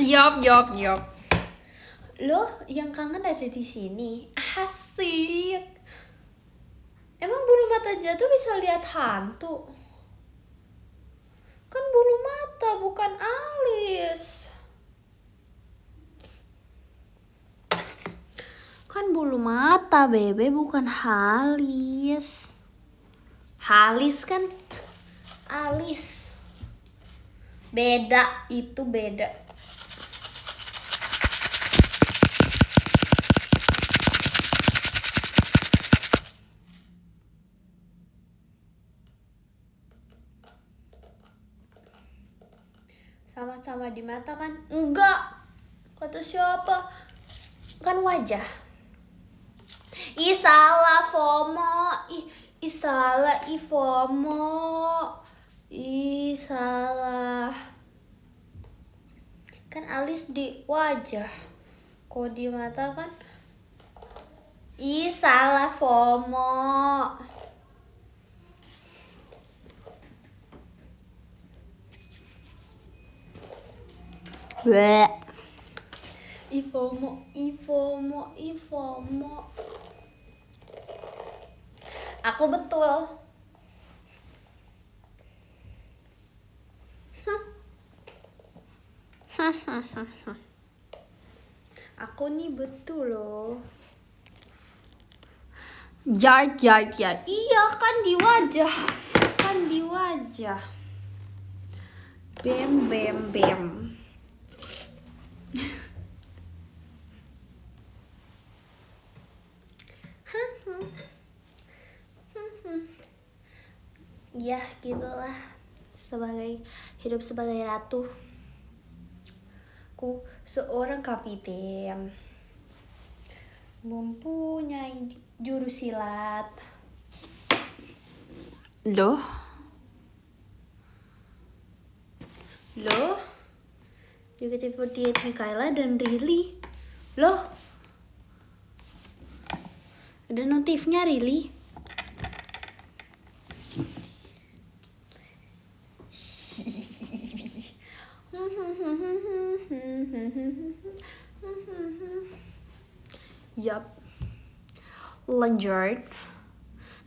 Yop. Loh, yang kangen ada di sini. Asik. Emang bulu mata jatuh bisa lihat hantu? Kan bulu mata bukan alis. Kan bulu mata, Bebe, bukan halis. Halis kan alis. Beda, itu beda. Sama-sama di mata kan? Enggak. Kata siapa? Kan wajah. Ih salah FOMO. Ih salah FOMO. Ih salah. Kan alis di wajah. Kok di mata kan? Ih salah FOMO. Bleh. FOMO. Aku betul. Aku nih betul loh. Jar. Iya kan di wajah. Bem. Ya gitulah, hidup sebagai ratu. Ku seorang kapiten, mempunyai jurus silat. Loh, JKT48 Mikaela dan Rilly. Loh, ada notifnya Rilly. Yap. Lanjut.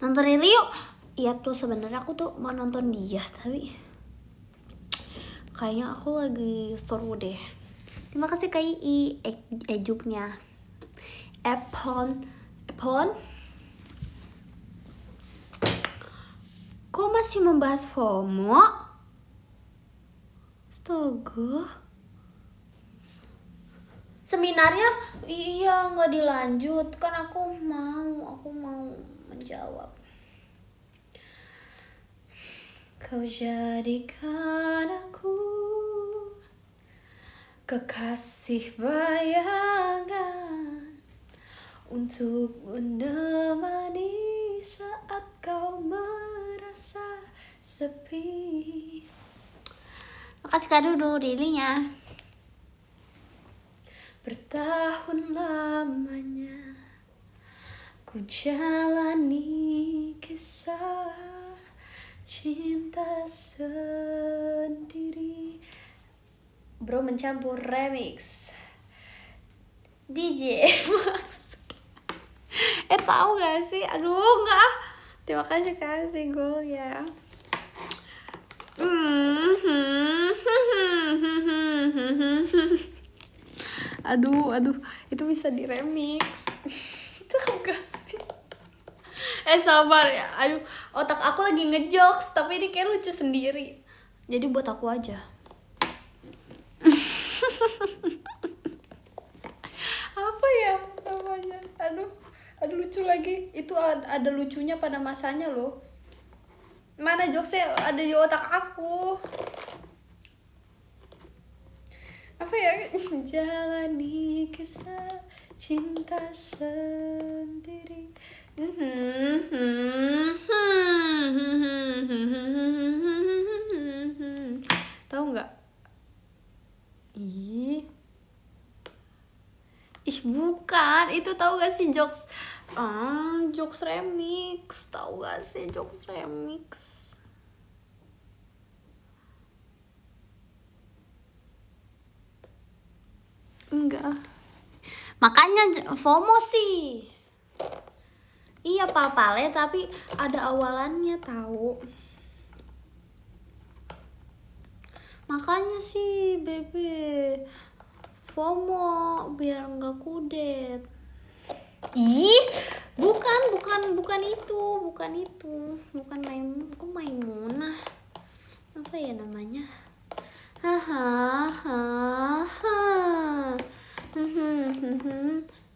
Nonton Rilly yuk. Iya tuh sebenarnya aku tuh mau nonton dia, tapi kayaknya aku lagi seru deh. Terima kasih KI ejuknya. Epon. Kok masih membahas FOMO? Astaga. Seminarnya iya nggak dilanjut kan, aku mau menjawab. Kau jadikan aku kekasih bayangan untuk menemani saat kau merasa sepi. Makasih kado dulu Rilly-nya. Bertahun lamanya ku jalani kisah cinta sendiri. Bro mencampur remix. DJ Max. Tahu gak sih? Aduh, enggak. Terima kasih Kak Singgol ya. Aduh, itu bisa di remix. Tahu gak sih? Sabar ya. Aduh, otak aku lagi ngejokes, tapi ini kayak lucu sendiri. Jadi buat aku aja. Apa ya namanya? Aduh lucu lagi. Itu ada lucunya pada masanya loh. Mana jokesnya ada di otak aku. Apa ya? Jalani kisah cinta sendiri. Tahu nggak? Ih bukan, itu tahu gak sih jokes? Jokes remix, tahu gak sih jokes remix? Enggak. Makanya FOMO sih. Iya pal-pale tapi ada awalannya tahu. Makanya sih bebe FOMO biar nggak kudet. Ih, bukan itu, bukan Maimunah. Apa ya namanya?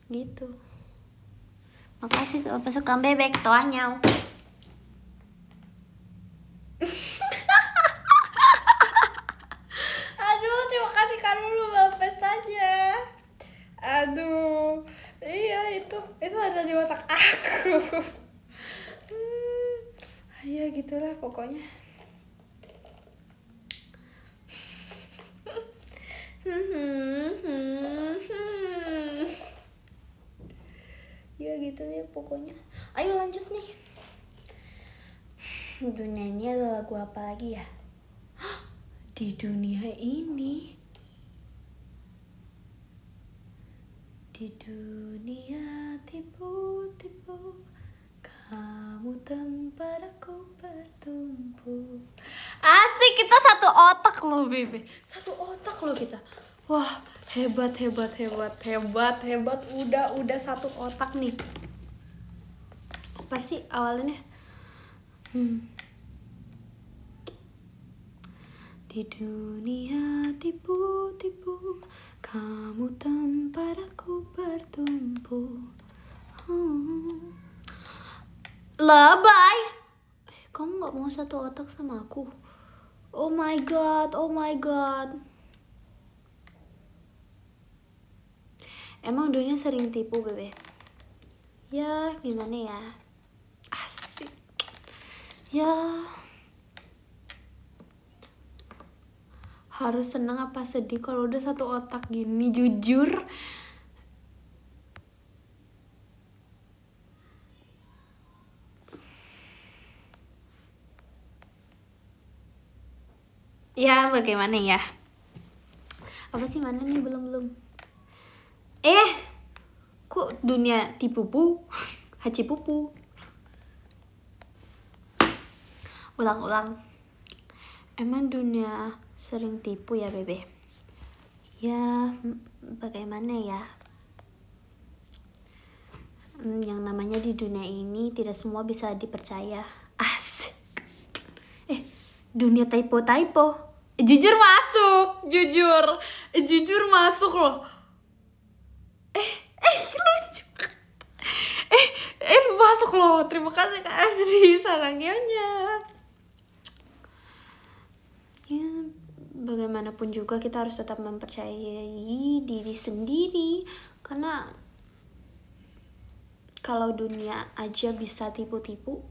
Gitu. Makasih pasukan bebek toanya. Aduh, terima kasih kamu lu bapes aja. Aduh, iya itu ada di otak aku. Ya gitulah pokoknya. Ya gitu ya pokoknya. Ayo lanjut nih. Dunia ini ada lagu apa lagi ya? Di dunia ini, di dunia tipu-tipu, kamu tempat aku bertumpu. Asik, kita satu otak loh bebe. Satu otak loh kita. Wah hebat. Udah satu otak nih. Apa sih awalnya? Di dunia tipu-tipu, kamu tempat aku bertumpu. Lebay. Kamu gak mau satu otak sama aku? Oh my god. Emang dunia sering tipu bebe? Ya gimana ya? Asik. Ya harus seneng apa sedih kalau udah satu otak gini, jujur. Ya bagaimana ya? Apa sih mana nih belum? Kok dunia tipupu? Haji pupu. Ulang. Emang dunia sering tipu ya bebe? Ya bagaimana ya? Yang namanya di dunia ini tidak semua bisa dipercaya. Asik. Dunia typo. Jujur masuk loh. Lucu. Masuk loh. Terima kasih Kak Asri sarangnya. Ya, bagaimanapun juga kita harus tetap mempercayai diri sendiri, karena kalau dunia aja bisa tipu-tipu,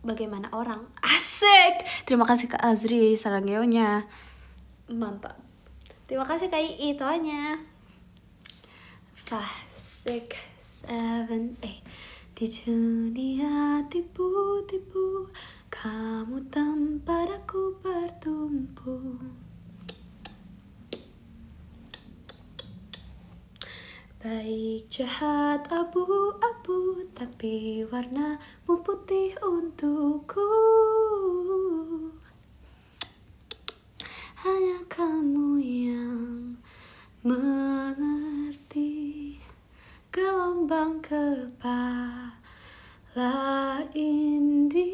bagaimana orang? Asik. Terima kasih Kak Azri sarangnya. Mantap. Terima kasih Kak Ii toanya. 5, 6, 7, 8. Di dunia tipu-tipu, kamu tempat aku bertumpu. Baik jahat abu-abu, tapi warnamu putih untukku. Hanya kamu yang mengerti gelombang kepala ini.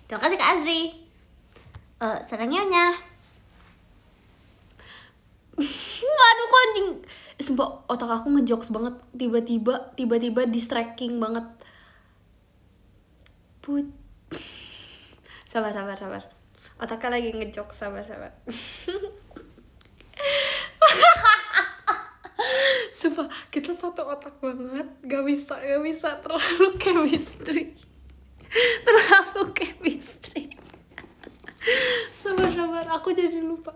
Terima kasih Kak Azri. Sarangnya. Aduh kok anjing. Sumpah otak aku ngejokes banget. Tiba-tiba distracting banget. Sabar. Otaknya lagi ngejokes, sabar. Sumpah kita satu otak banget. Gak bisa terlalu chemistry. Sabar, aku jadi lupa.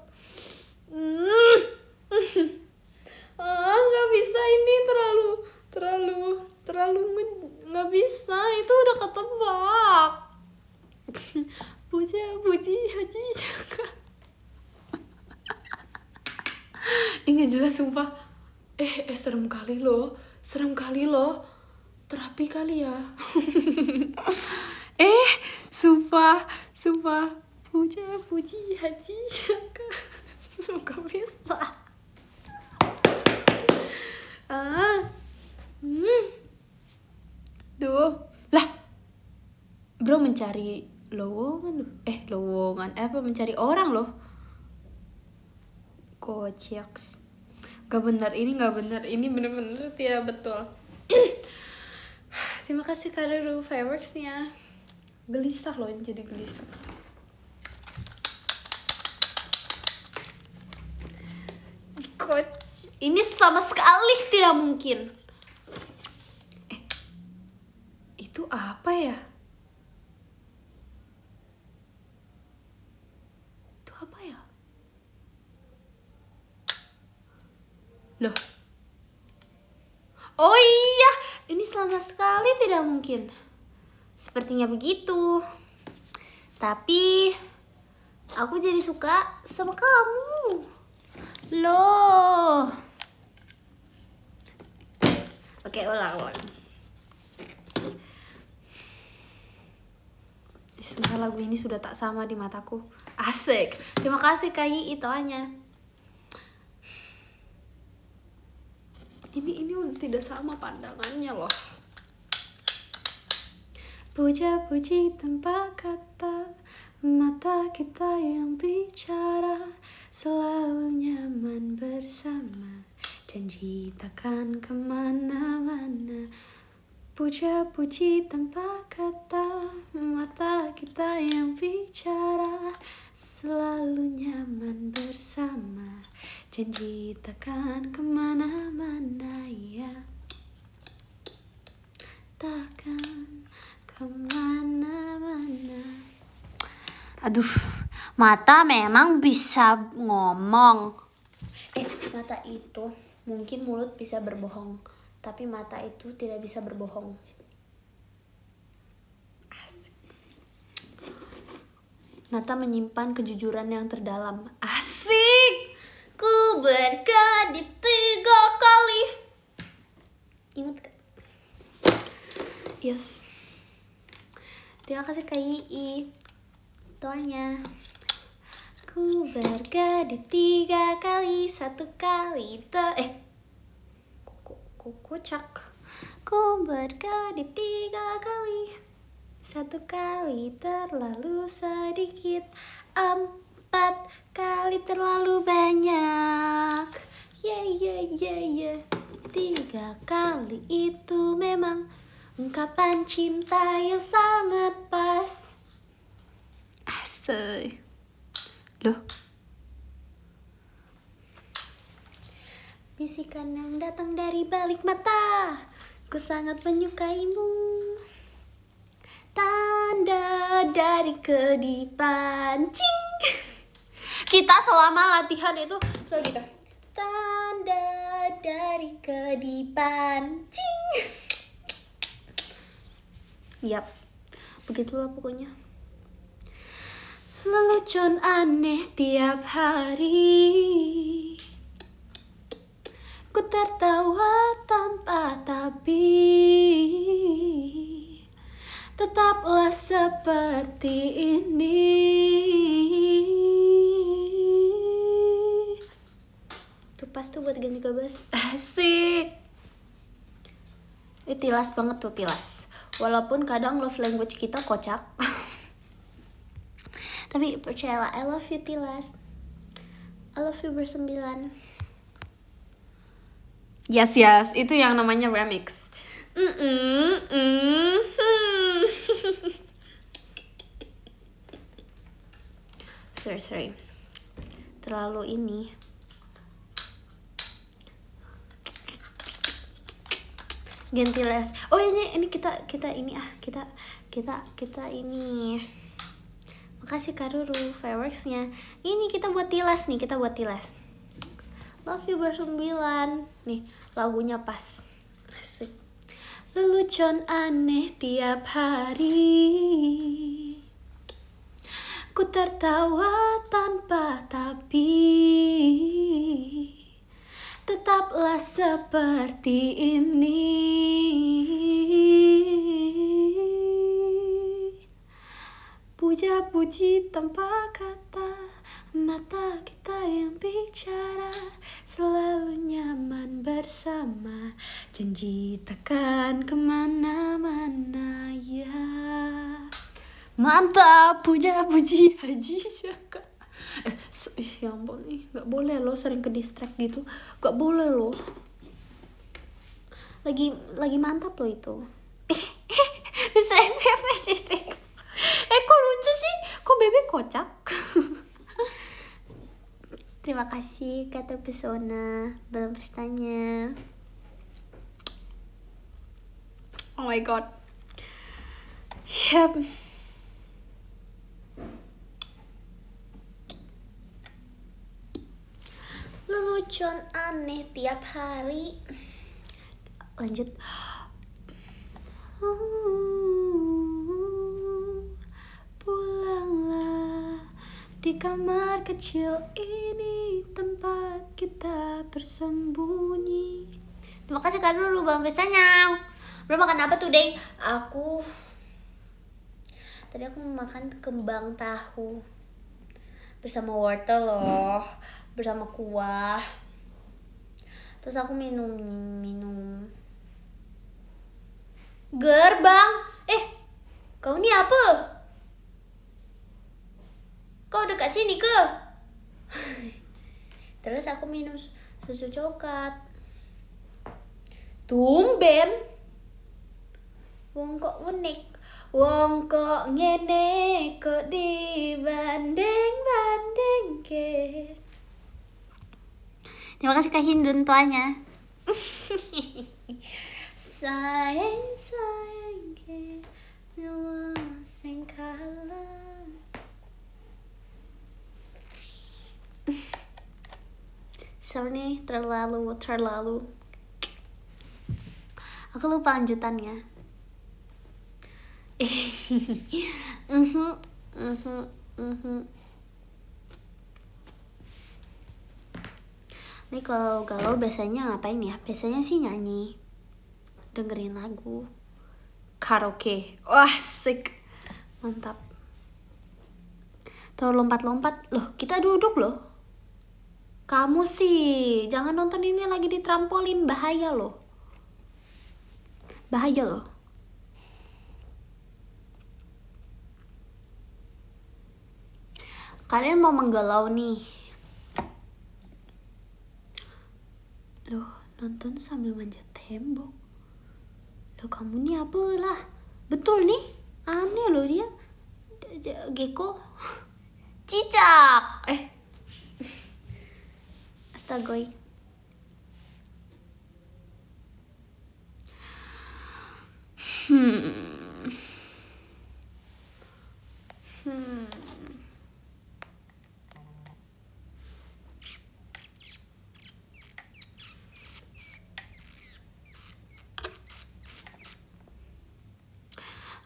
Nggak bisa, ini terlalu nggak bisa, itu udah ketebak. Puji haji jaga. Ini nggak jelas sumpah. Serem kali loh, terapi kali ya. Sumpah puji haji jaga. Semoga bisa. Tuh lah, bro mencari lowongan mencari orang loh. Kociaks. Gak benar, ini bener-bener tidak betul. Terima kasih Kariru Fireworks-nya. Gelisah loh, jadi gelisah. Ini sama sekali tidak mungkin. Itu apa ya? Loh. Oh iya, ini sama sekali tidak mungkin. Sepertinya begitu. Tapi aku jadi suka sama kamu. Loh. Oke, ulang. Sumpah lagu ini sudah tak sama di mataku. Asik. Terima kasih Kai itoannya. Ini udah tidak sama pandangannya loh. Puja-puji tanpa kata, mata kita yang bicara, selalu nyaman bersama, janji takkan kemana-mana. Puja-puji tanpa kata, mata kita yang bicara, selalu nyaman bersama, janji takkan kemana-mana, ya. Takkan kemana-mana. Aduh, mata memang bisa ngomong. Mata itu, mungkin mulut bisa berbohong, tapi mata itu tidak bisa berbohong. Asik. Mata menyimpan kejujuran yang terdalam. Asik. Ku berkedip 3 kali. Ingat gak? Yes. Terima kasih Kak Ii. Tuanya. Ku berkedip 3 kali, 1 kali kocak. Ku berkedip 3 kali, 1 kali terlalu sedikit, 4 kali terlalu banyak. Yeah. 3 kali itu memang ungkapan cinta yang sangat pas. Asik. Loh. Bisikan yang datang dari balik mata, ku sangat menyukaimu. Tanda dari kedipan. Cing. Kita selama latihan itu selalu gitu. Tanda dari kedipan. Cing. Yap. Begitulah pokoknya. Lelucon aneh tiap hari. tertawa tanpa tapi, tetaplah seperti ini. Tuh pas tuh buat ganti gabas. Asik. Tilas banget tuh, tilas. Walaupun kadang love language kita kocak. Tapi percayalah, I love you Tilas. I love you bersembilan. Yes, itu yang namanya remix. Sorry. Terlalu ini. Ganti les. Oh ini kita ini kita ini. Makasih Kak Ruru fireworksnya. Ini kita buat tilas nih, Love you bersembilan. Nih lagunya pas. Asik. Lelucon aneh tiap hari, ku tertawa tanpa tapi, tetaplah seperti ini. Puja-puji tanpa kata, mata kita yang bicara, selalu nyaman bersama, janji takkan kemana-mana ya. Mantap, puja-puji Haji Jaka. Ya ampun nih, gak boleh loh sering ke distract gitu, gak boleh loh. Lagi mantap loh itu. Bisa FFF. Kok lucu sih? Kok bebek kocak? Terima kasih Kak Terpesona dalam pestanya. Oh my god. Yep. Lelucon aneh tiap hari. Lanjut. Pulanglah di kamar kecil ini, tempat kita bersembunyi. Terima kasih Kak dulu bang pestanya. Belum makan apa tuh Deng? Tadi aku makan kembang tahu bersama wortel loh, bersama kuah. Terus aku minum gerbang. Kau ini apa? Kau dekat sini ke? Terus aku minum susu coklat. Tumben. Wong kok unik, wong kok ngene, kok dibanding ke. Terima kasih Kak Hindun tuanya. Sayang ke nyawa sing kalah. Sorry nih, terlalu. Aku lupa lanjutannya. Nih kalau galau biasanya ngapain ya? Biasanya sih nyanyi, dengerin lagu, karaoke. Wah, asik. Mantap. Tuh lompat-lompat. Loh, kita duduk loh. Kamu sih, jangan nonton ini lagi di trampolin, bahaya loh. Kalian mau menggalau nih. Loh, nonton sambil manjat tembok. Loh, kamu nih apalah? Betul nih, aneh loh dia. Gecko. Cicak. Astagoy.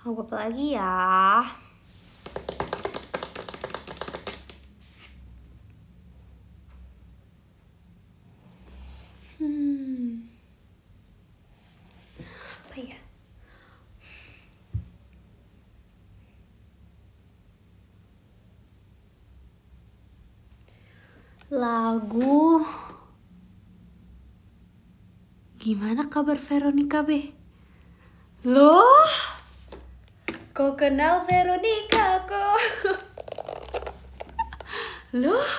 Aku apa lagi ya? lagu. Gimana kabar Veronica be? Loh, kau kenal Veronica kok? Loh,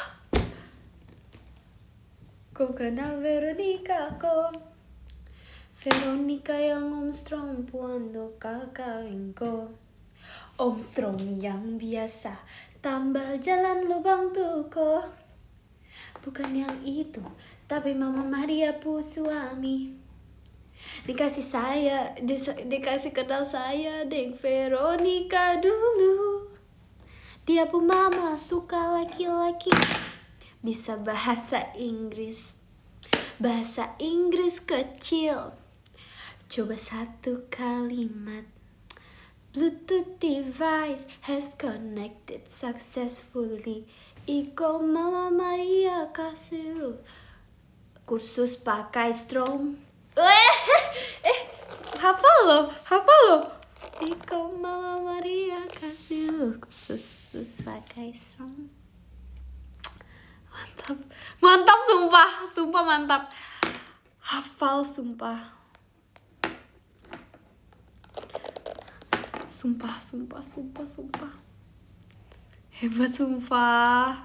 kau kenal Veronica kok? Veronica yang Omström puando kakakku. Omström yang biasa tambal jalan lubang tuko. Bukan yang itu, tapi Mama Maria pu suami. Dikasih kenal saya deng Veronica dulu. Dia pu mama suka laki-laki bisa bahasa Inggris. Bahasa Inggris kecil. Coba satu kalimat. Bluetooth device has connected successfully. Iko Mama Maria kasih lu kursus pakai Strom. Hafal lo. Iko Mama Maria kasih lu kursus pakai Strom. Mantap sumpah mantap. Hafal sumpah. Hebat sumpah.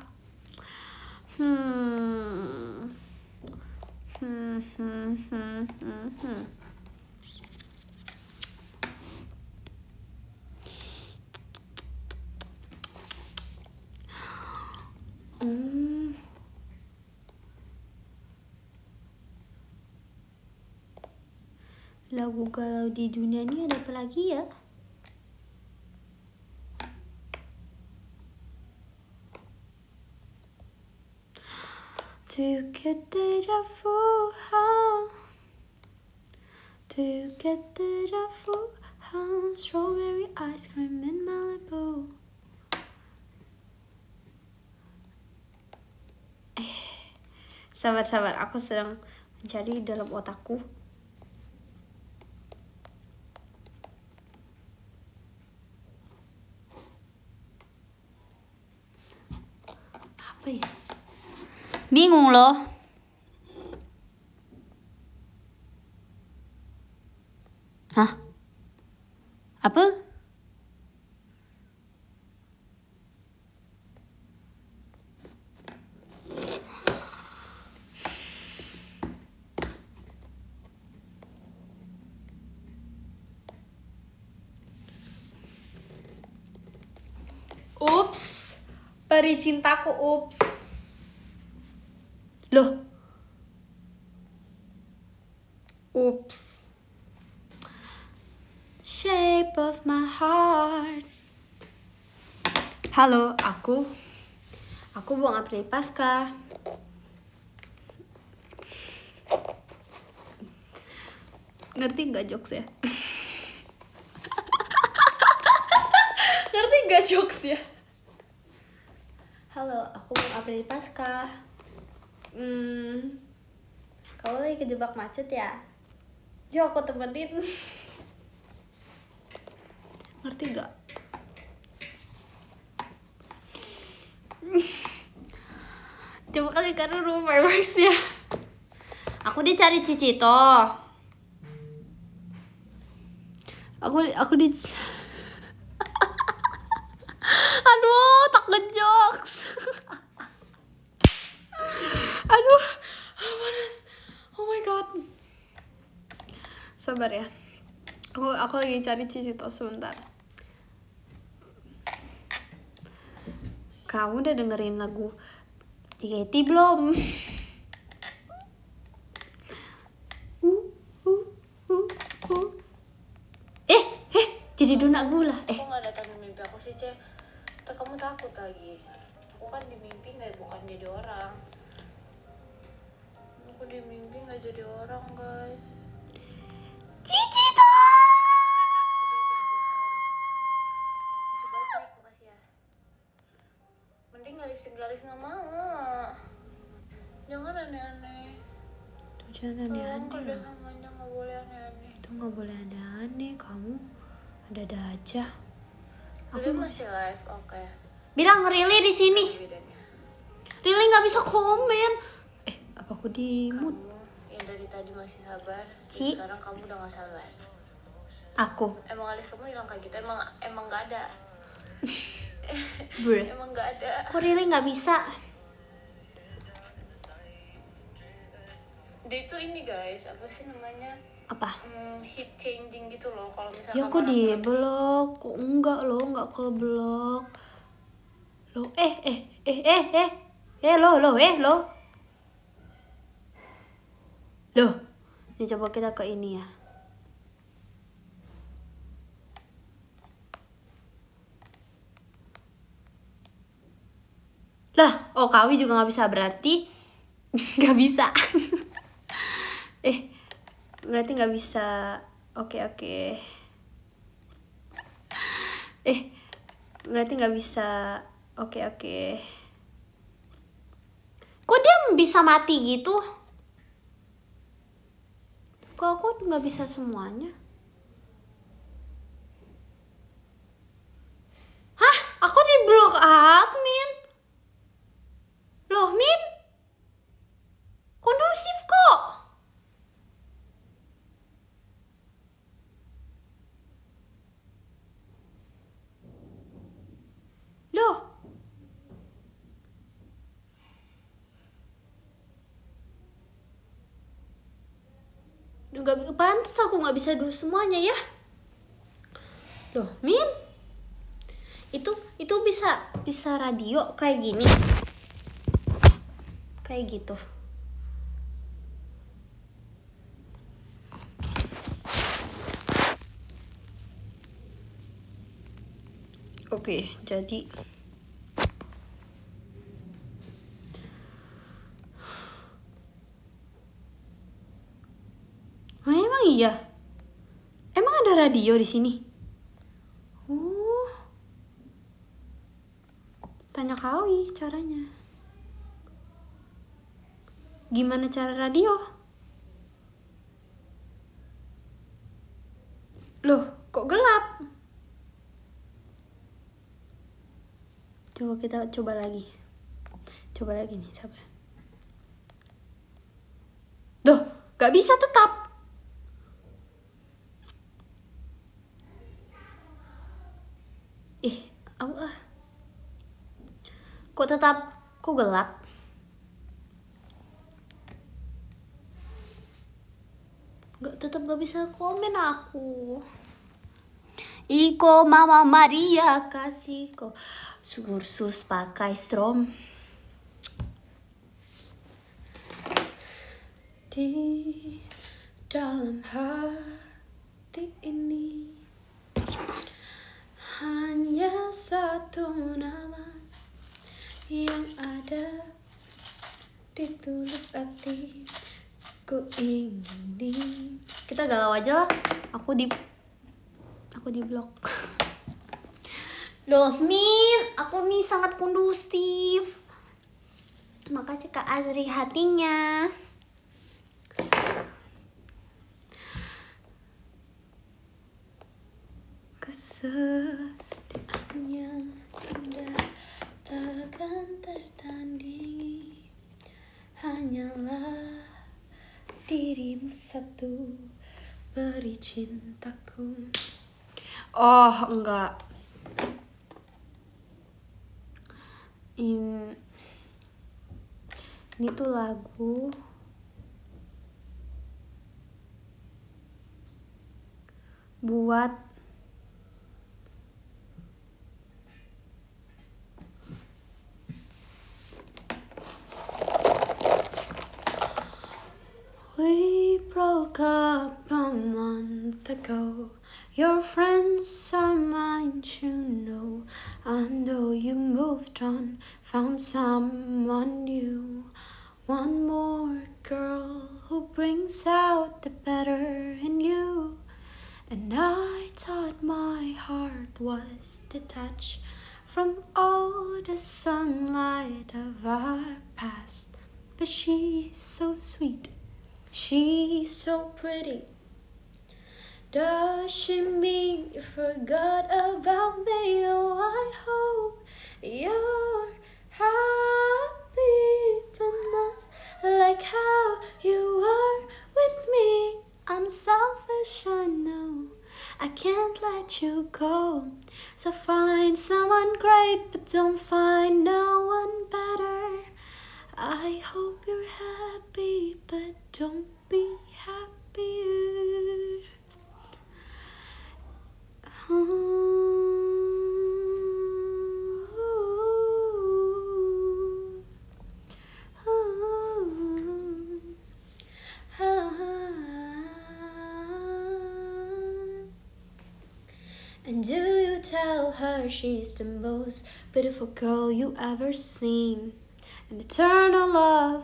Lagu galau di dunia ini ada apa lagi ya? To get deja vu, strawberry ice cream in Malibu. Sabar, aku sedang mencari dalam otakku. Apa ya? Bingung loh. Hah? Apa? Ups, peri cintaku, ups. Loh. Ups. Shape of my heart. Halo, aku Bunga Pri Pasca. Ngerti nggak jokes ya? Ngerti nggak jokes ya? Halo, aku Bunga Pri Pasca. Kamu lagi kejebak macet ya? Jo, aku temenin. Ngerti gak? Coba kasih kan dulu fireworks ya. Aku dicari Cicito. Aku di. Aduh, tak ngejokes. Aduh, panas. Oh my god. Sabar ya. Aku lagi cari Cicito sebentar. Kamu udah dengerin lagu Katy belum? Jadi donat gula.
Aku nggak datang di mimpi aku sih, Cek. Ntar kamu takut lagi. Aku kan di mimpi bukan jadi orang. Aku di mimpi nggak jadi orang, guys.
Cicito.
Coba trik, makasih ya. Mending galis nggak mau. Jangan aneh-aneh.
Tuh jangan aneh-aneh.
Kalau namanya nggak boleh aneh-aneh.
Itu nggak boleh aneh-aneh. Kamu ada aja.
Aku masih live, oke.
Bilang Rili di sini. Really nggak bisa komen. Apa aku di mood?
Kamu yang dari tadi masih sabar,
Ci.
sekarang kamu udah gak sabar.
Aku.
Emang alis kamu hilang kayak gitu, emang gak ada.
Bruh.
Emang gak ada.
Kok really nggak bisa?
Dia itu ini guys, apa sih namanya?
Apa?
Heat changing gitu loh. Kalau misalkan
Ya kok di blok, kok enggak lo, enggak ke blok. Lo lo. Loh, ini coba kita ke ini ya. Lah, oh Kawi juga nggak bisa berarti nggak bisa. Berarti nggak bisa. Oke. Berarti nggak bisa. Oke. Kok dia bisa mati gitu? Kok aku nggak bisa semuanya? Hah? Aku di blok admin. Loh, Min? Kondusif kok. Loh. Nggak pantas aku nggak bisa dulu semuanya ya. Loh, Min? Itu bisa radio kayak gini. Kayak gitu. Oke, jadi oh, emang iya? Emang ada radio di sini? Tanya Kawi caranya. Gimana cara radio? Loh, kok gelap? Kita coba lagi. Coba lagi nih, sabar. Duh, gak bisa tetap. Allah. Kok gelap? Tetap gak bisa komen aku. Iko Mama Maria kasih kok kursus pakai strom. Di dalam hati ini hanya satu nama yang ada ditulis hatiku ini. Kita galau aja lah. Aku di blok. Loh, Min, aku nih sangat kondusif. Makasih Kak Azri hatinya. Kesedihannya indah takkan tertandingi. Hanyalah dirimu satu beri cintaku. Oh, enggak. Ini tuh lagu buat we broke up a month ago. Your friends are mine to know. I know you moved on, found someone new. One more girl who brings out the better in you. And I thought my heart was detached from all the sunlight of our past. But she's so sweet, she's so pretty. Does she mean you forgot about me? Oh, I hope you're happy. let you go. So find someone great, but don't find no one better. I hope you're happy, but don't be happier. And do you tell her she's the most beautiful girl you ever seen? An eternal love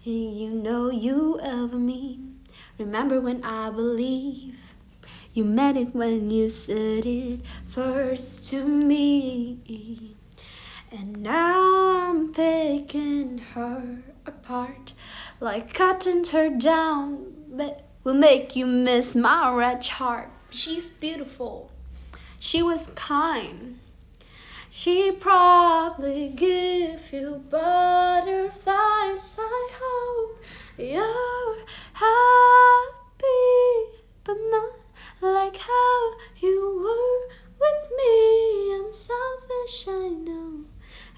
you know you ever mean. Remember when I believe you meant it when you said it first to me. And now I'm picking her apart, like cutting her down, but will make you miss my red heart. She's beautiful. She was kind. She probably give you butterflies. I hope you're happy, but not like how you were with me. I'm selfish, I know.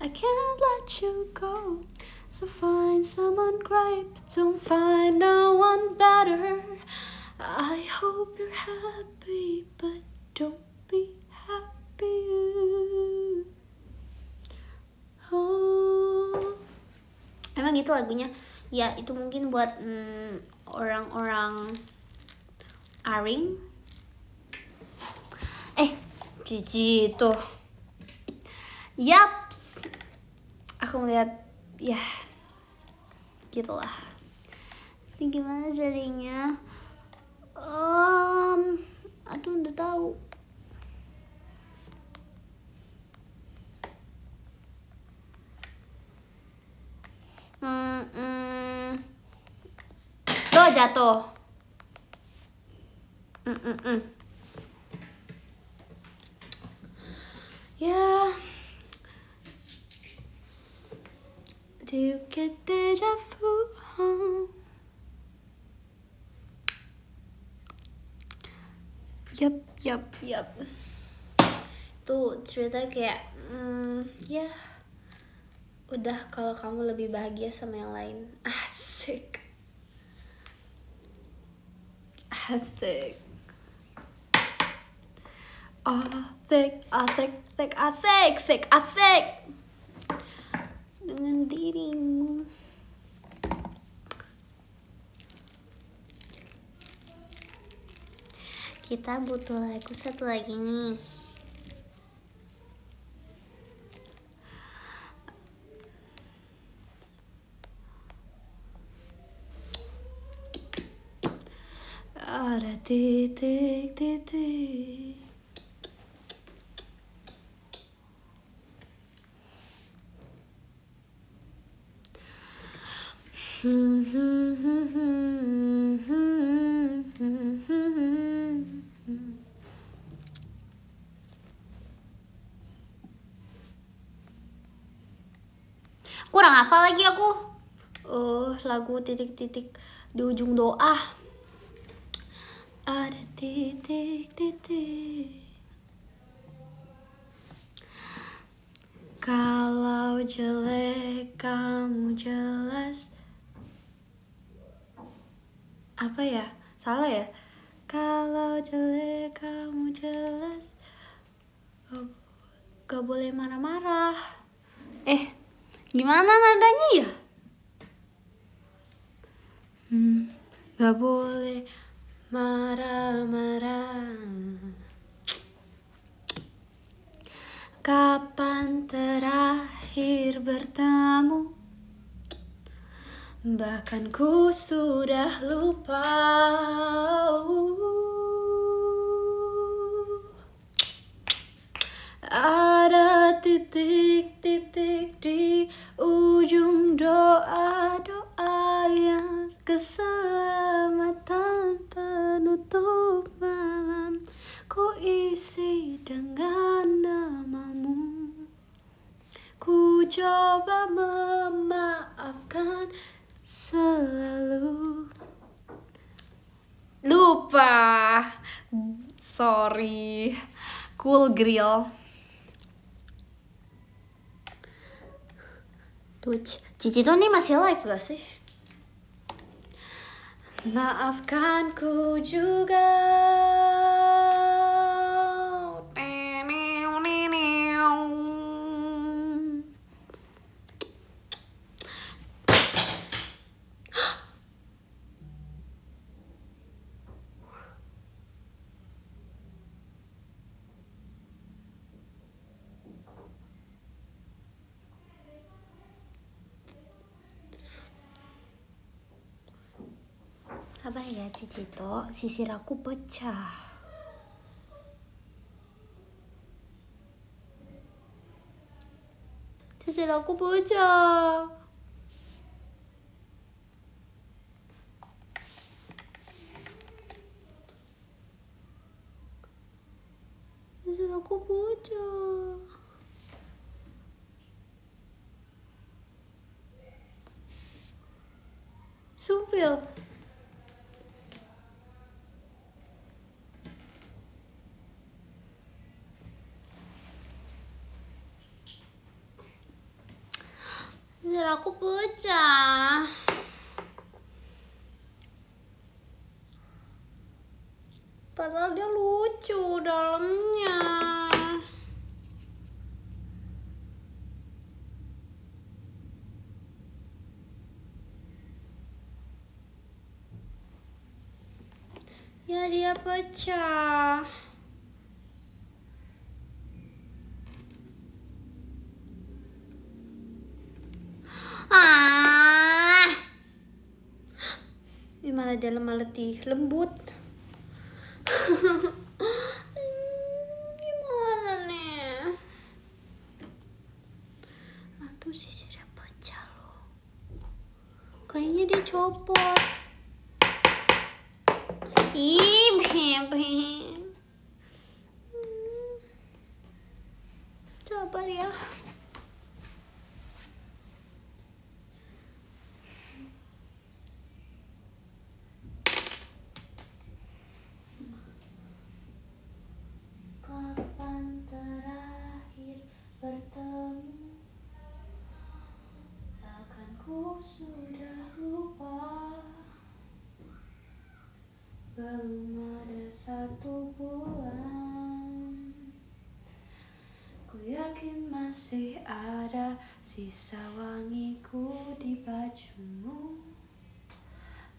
I can't let you go. So find someone great, but don't find no one better. I hope you're happy, but don't be happy. Oh. Emang gitu lagunya. Ya itu mungkin buat orang-orang Aring. Cici tuh. Yap. Aku melihat ya gitulah. Ini gimana jadinya? Aduh udah tahu. Tuh jatuh. Yeah. Do you get deja vu? Yup. Tuh cerita kayak ya udah kalau kamu lebih bahagia sama yang lain. Asik. Asik. Dengan dirimu. Kita butuh lagu satu lagi nih. Ada titik. Kurang hafal lagi aku. Lagu titik-titik di ujung doa. Ada titik. Kalau jelek kamu jelas. Apa ya? Salah ya? Kalau jelek kamu jelas. Gak boleh marah-marah. Gimana nadanya ya? Gak boleh marah-marah. Kapan terakhir bertemu? Bahkan ku sudah lupa. Ada titik-titik di ujung doa-doa yang keselamatan penutup malam. Ku isi dengan namamu. Ku coba memaafkan selalu. Lupa. Sorry. cool grill. Tuh, Cici tuh nih masih live gak sih? Maafkan ku juga. Sabar ya Cici toh, sisir aku pecah. Sisir aku pecah. Sisir aku pecah. Supil. Sisir aku pecah. Padahal dia lucu dalamnya. Ya dia pecah. Gimana dia lemah letih, lembut. Gimana nih? Aduh sisirnya pecah loh. Kayaknya dia copot. Ih, bebe. Sabar ya. Kapan terakhir bertemu? Takkan ku sudah lupa. Belum ada 1 bulan. Ku yakin masih ada sisa wangiku di bajumu.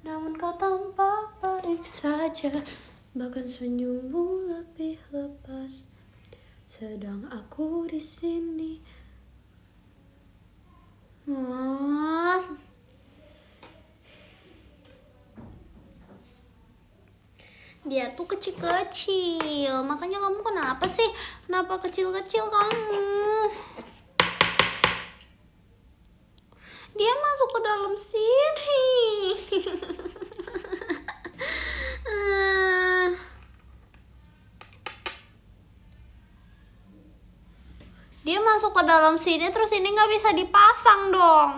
Namun kau tampak baik saja, bahkan senyummu lebih lepas. Sedang aku di sini. Dia tuh kecil-kecil, makanya kamu kenapa sih? Kenapa kecil-kecil kamu? Dia masuk ke dalam sini. Dia masuk ke dalam sini, terus ini nggak bisa dipasang dong.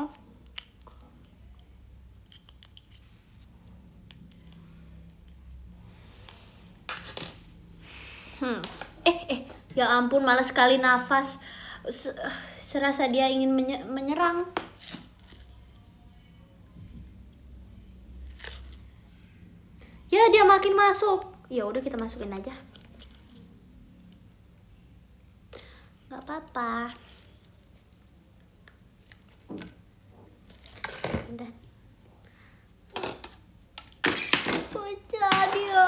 Ya ampun, malas sekali nafas. Serasa dia ingin menyerang. Ya dia makin masuk. Ya udah kita masukin aja. Gak apa-apa. Dan pecah dia.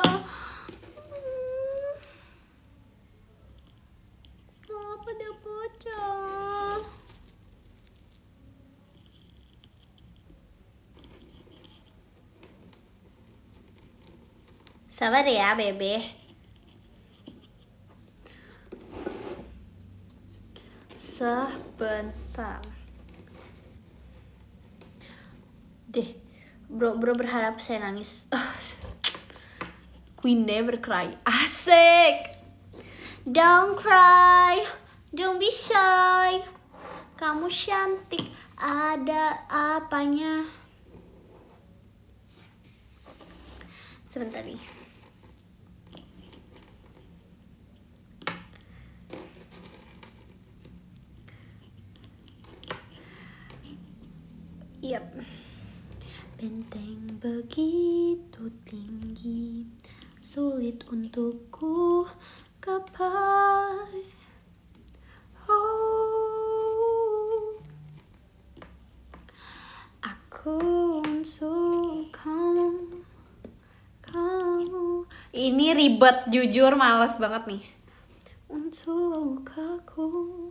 Kenapa dia pecah? Sabar ya, bebe. Sebentar. Deh, bro berharap saya nangis. Queen never cry. Asik. Don't cry. Don't be shy. Kamu cantik. Ada apanya? Sebentar nih. Yap. Benteng begitu tinggi, sulit untukku gapai. Oh, aku untuk kamu. Ini ribet, jujur males banget nih. Untuk aku,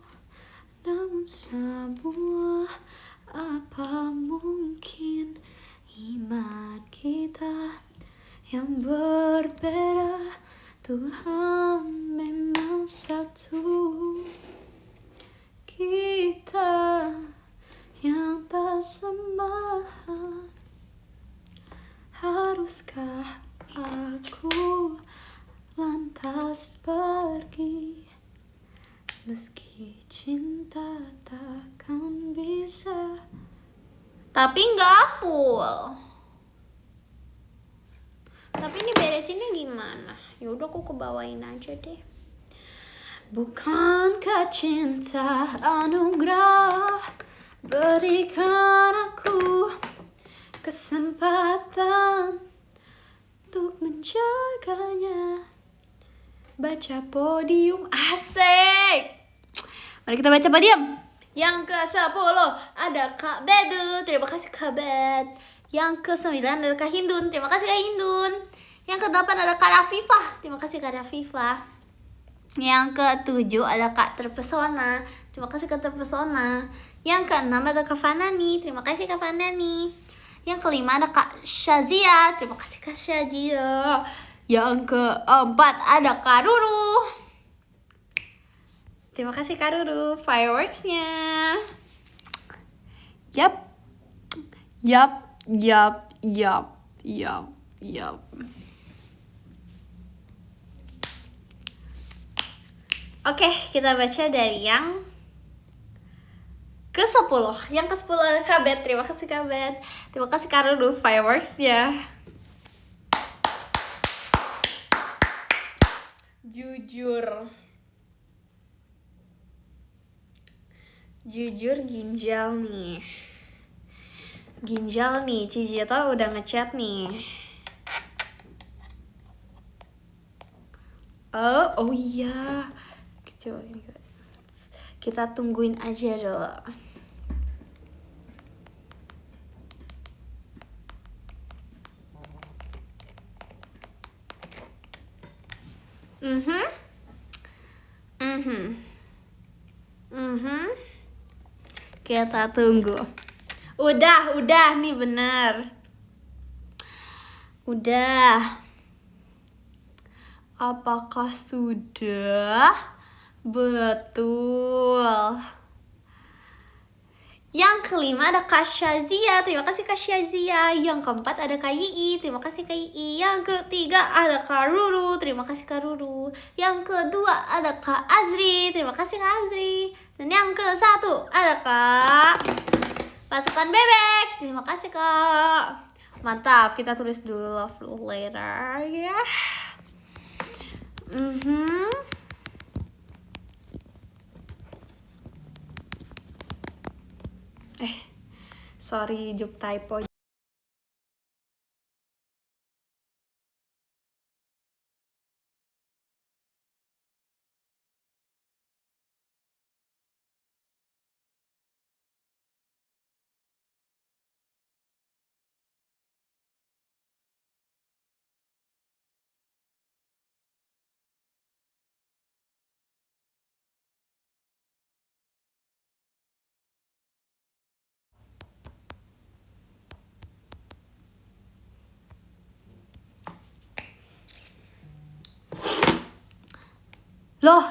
namun sebuah apa mungkin iman kita yang berbeda, Tuhan memang satu. Kita yang tak sama, haruskah aku lantas pergi, meski cinta takkan bisa. Tapi nggak full. Tapi ini beresinnya gimana? Yaudah aku kebawain aja deh. Bukankah cinta anugerah, berikan aku kesempatan untuk menjaganya. Baca podium, asik. Mari kita baca podium. Yang ke-10 ada Kak Bedu, terima kasih Kak Bed. Yang ke-9 ada Kak Hindun, terima kasih Kak Hindun. Yang ke-8 ada Kak Rafifah, terima kasih Kak Rafifah. Yang ke-7 ada Kak Terpesona, terima kasih Kak Terpesona. Yang ke-6 ada Kak Fanani, terima kasih Kak Fanani. Yang ke-5 ada Kak Shazia, terima kasih Kak Shazia. Yang ke-4 ada Kak Ruru, terima kasih Kak Ruru fireworksnya. Yap. Oke, kita baca dari yang ke-10. Yang ke-10 ada Kak Bet, terima kasih Kak Bet. Terima kasih Kak Ruru fireworksnya. Jujur ginjal nih Cicito udah ngechat nih. Oh iya, coba kita tungguin aja dulu. Kita tunggu. Udah nih benar. Udah. Apakah sudah? Betul. Yang kelima ada Kak Shazia, terima kasih Kak Shazia. Yang keempat ada Kak Yii, terima kasih Kak Yii. Yang ketiga ada Kak Ruru, terima kasih Kak Ruru. Yang kedua ada Kak Azri, terima kasih Kak Azri. Dan yang ke-1 ada Kak Pasukan Bebek, terima kasih Kak. Mantap, kita tulis dulu love later ya. Sorry, job typo. Loh,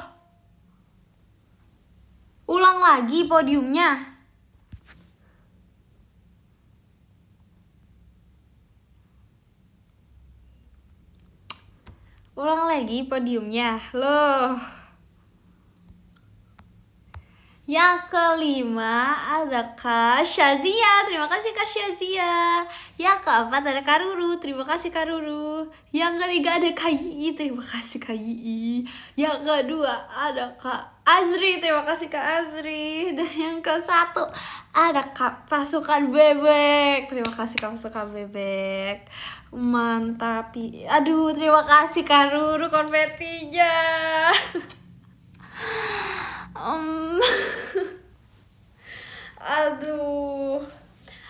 ulang lagi podiumnya. Loh. Yang kelima ada Kak Shazia, terima kasih Kak Shazia. Yang keempat ada Kak Ruru, terima kasih Kak Ruru. Yang ketiga ada Kak Yii, terima kasih Kak Yii. Yang kedua ada Kak Azri, terima kasih Kak Azri. Dan yang ke satu ada Kak Pasukan Bebek. Terima kasih Kak Pasukan Bebek. Mantap. Aduh, terima kasih Kak Ruru konfetinya. Aduh.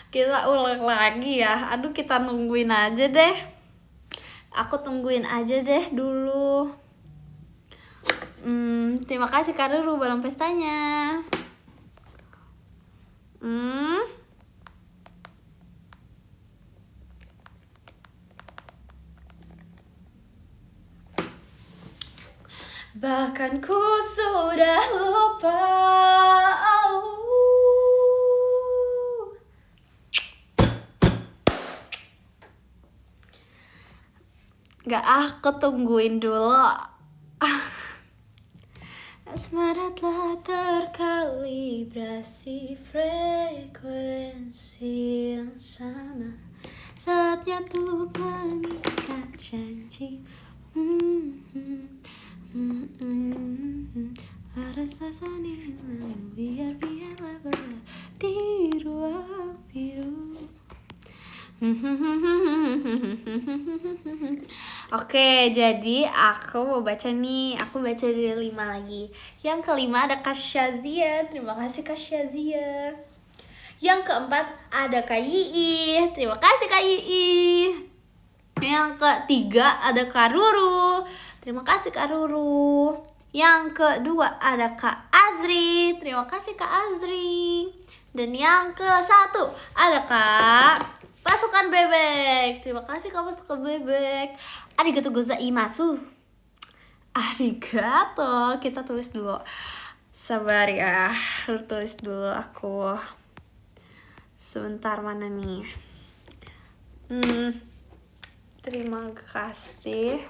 Kita ulang lagi ya. Aduh, kita nungguin aja deh. Aku tungguin aja deh dulu. Terima kasih Kak Ruru barang pestanya. Bahkan ku sudah lupa. Gak, aku tungguin dulu. Asmara telah terkalibrasi frekuensi yang sama. Saatnya untuk mengikat janji. Laras rasanya biar berlalu di ruang biru. Oke, jadi aku mau baca nih. Aku baca dari 5 lagi. Yang kelima ada Kak Syazia. Terima kasih Kak Syazia. Yang keempat ada Kak Yii. Terima kasih Kak Yii. Yang ketiga ada Kak Ruru. Terima kasih Kak Ruru. Yang kedua ada Kak Azri. Terima kasih Kak Azri. Dan yang ke satu ada Kak Pasukan Bebek. Terima kasih Kak Pasukan Bebek. Arigatou gozaimasu. Arigato. Kita tulis dulu. Sabar ya. Lu tulis dulu aku. Sebentar, mana nih? Terima kasih.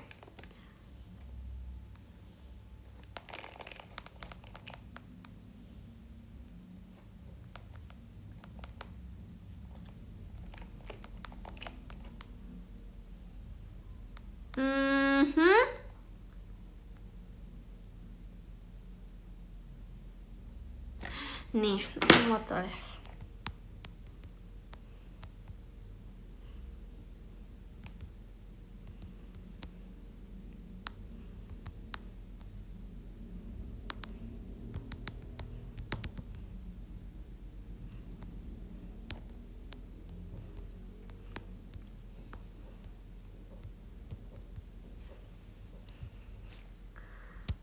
Nih, aku mau tulis.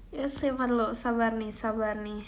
Ya, sabar nih.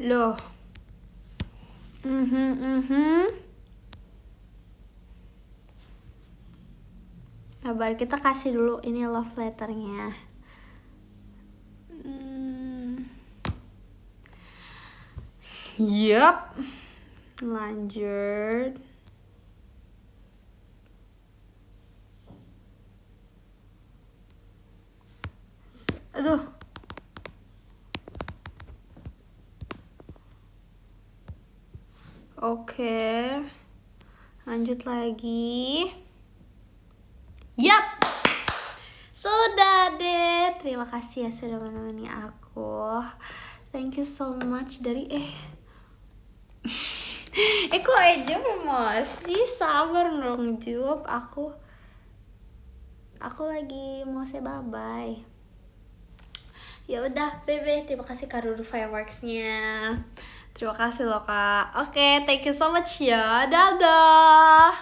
Loh. Sabar, kita kasih dulu ini love letternya. Yup. Lanjut. Aduh. Oke. Lanjut lagi. Yap. Sudah deh. Terima kasih ya sudah menemani aku. Thank you so much dari Kok aja emosi, sabar dong Jup. Aku lagi mau say bye bye. Ya udah, Bebe, terima kasih Kak Ruru fireworksnya. Terima kasih loh Kak. Oke, thank you so much ya. Dadah.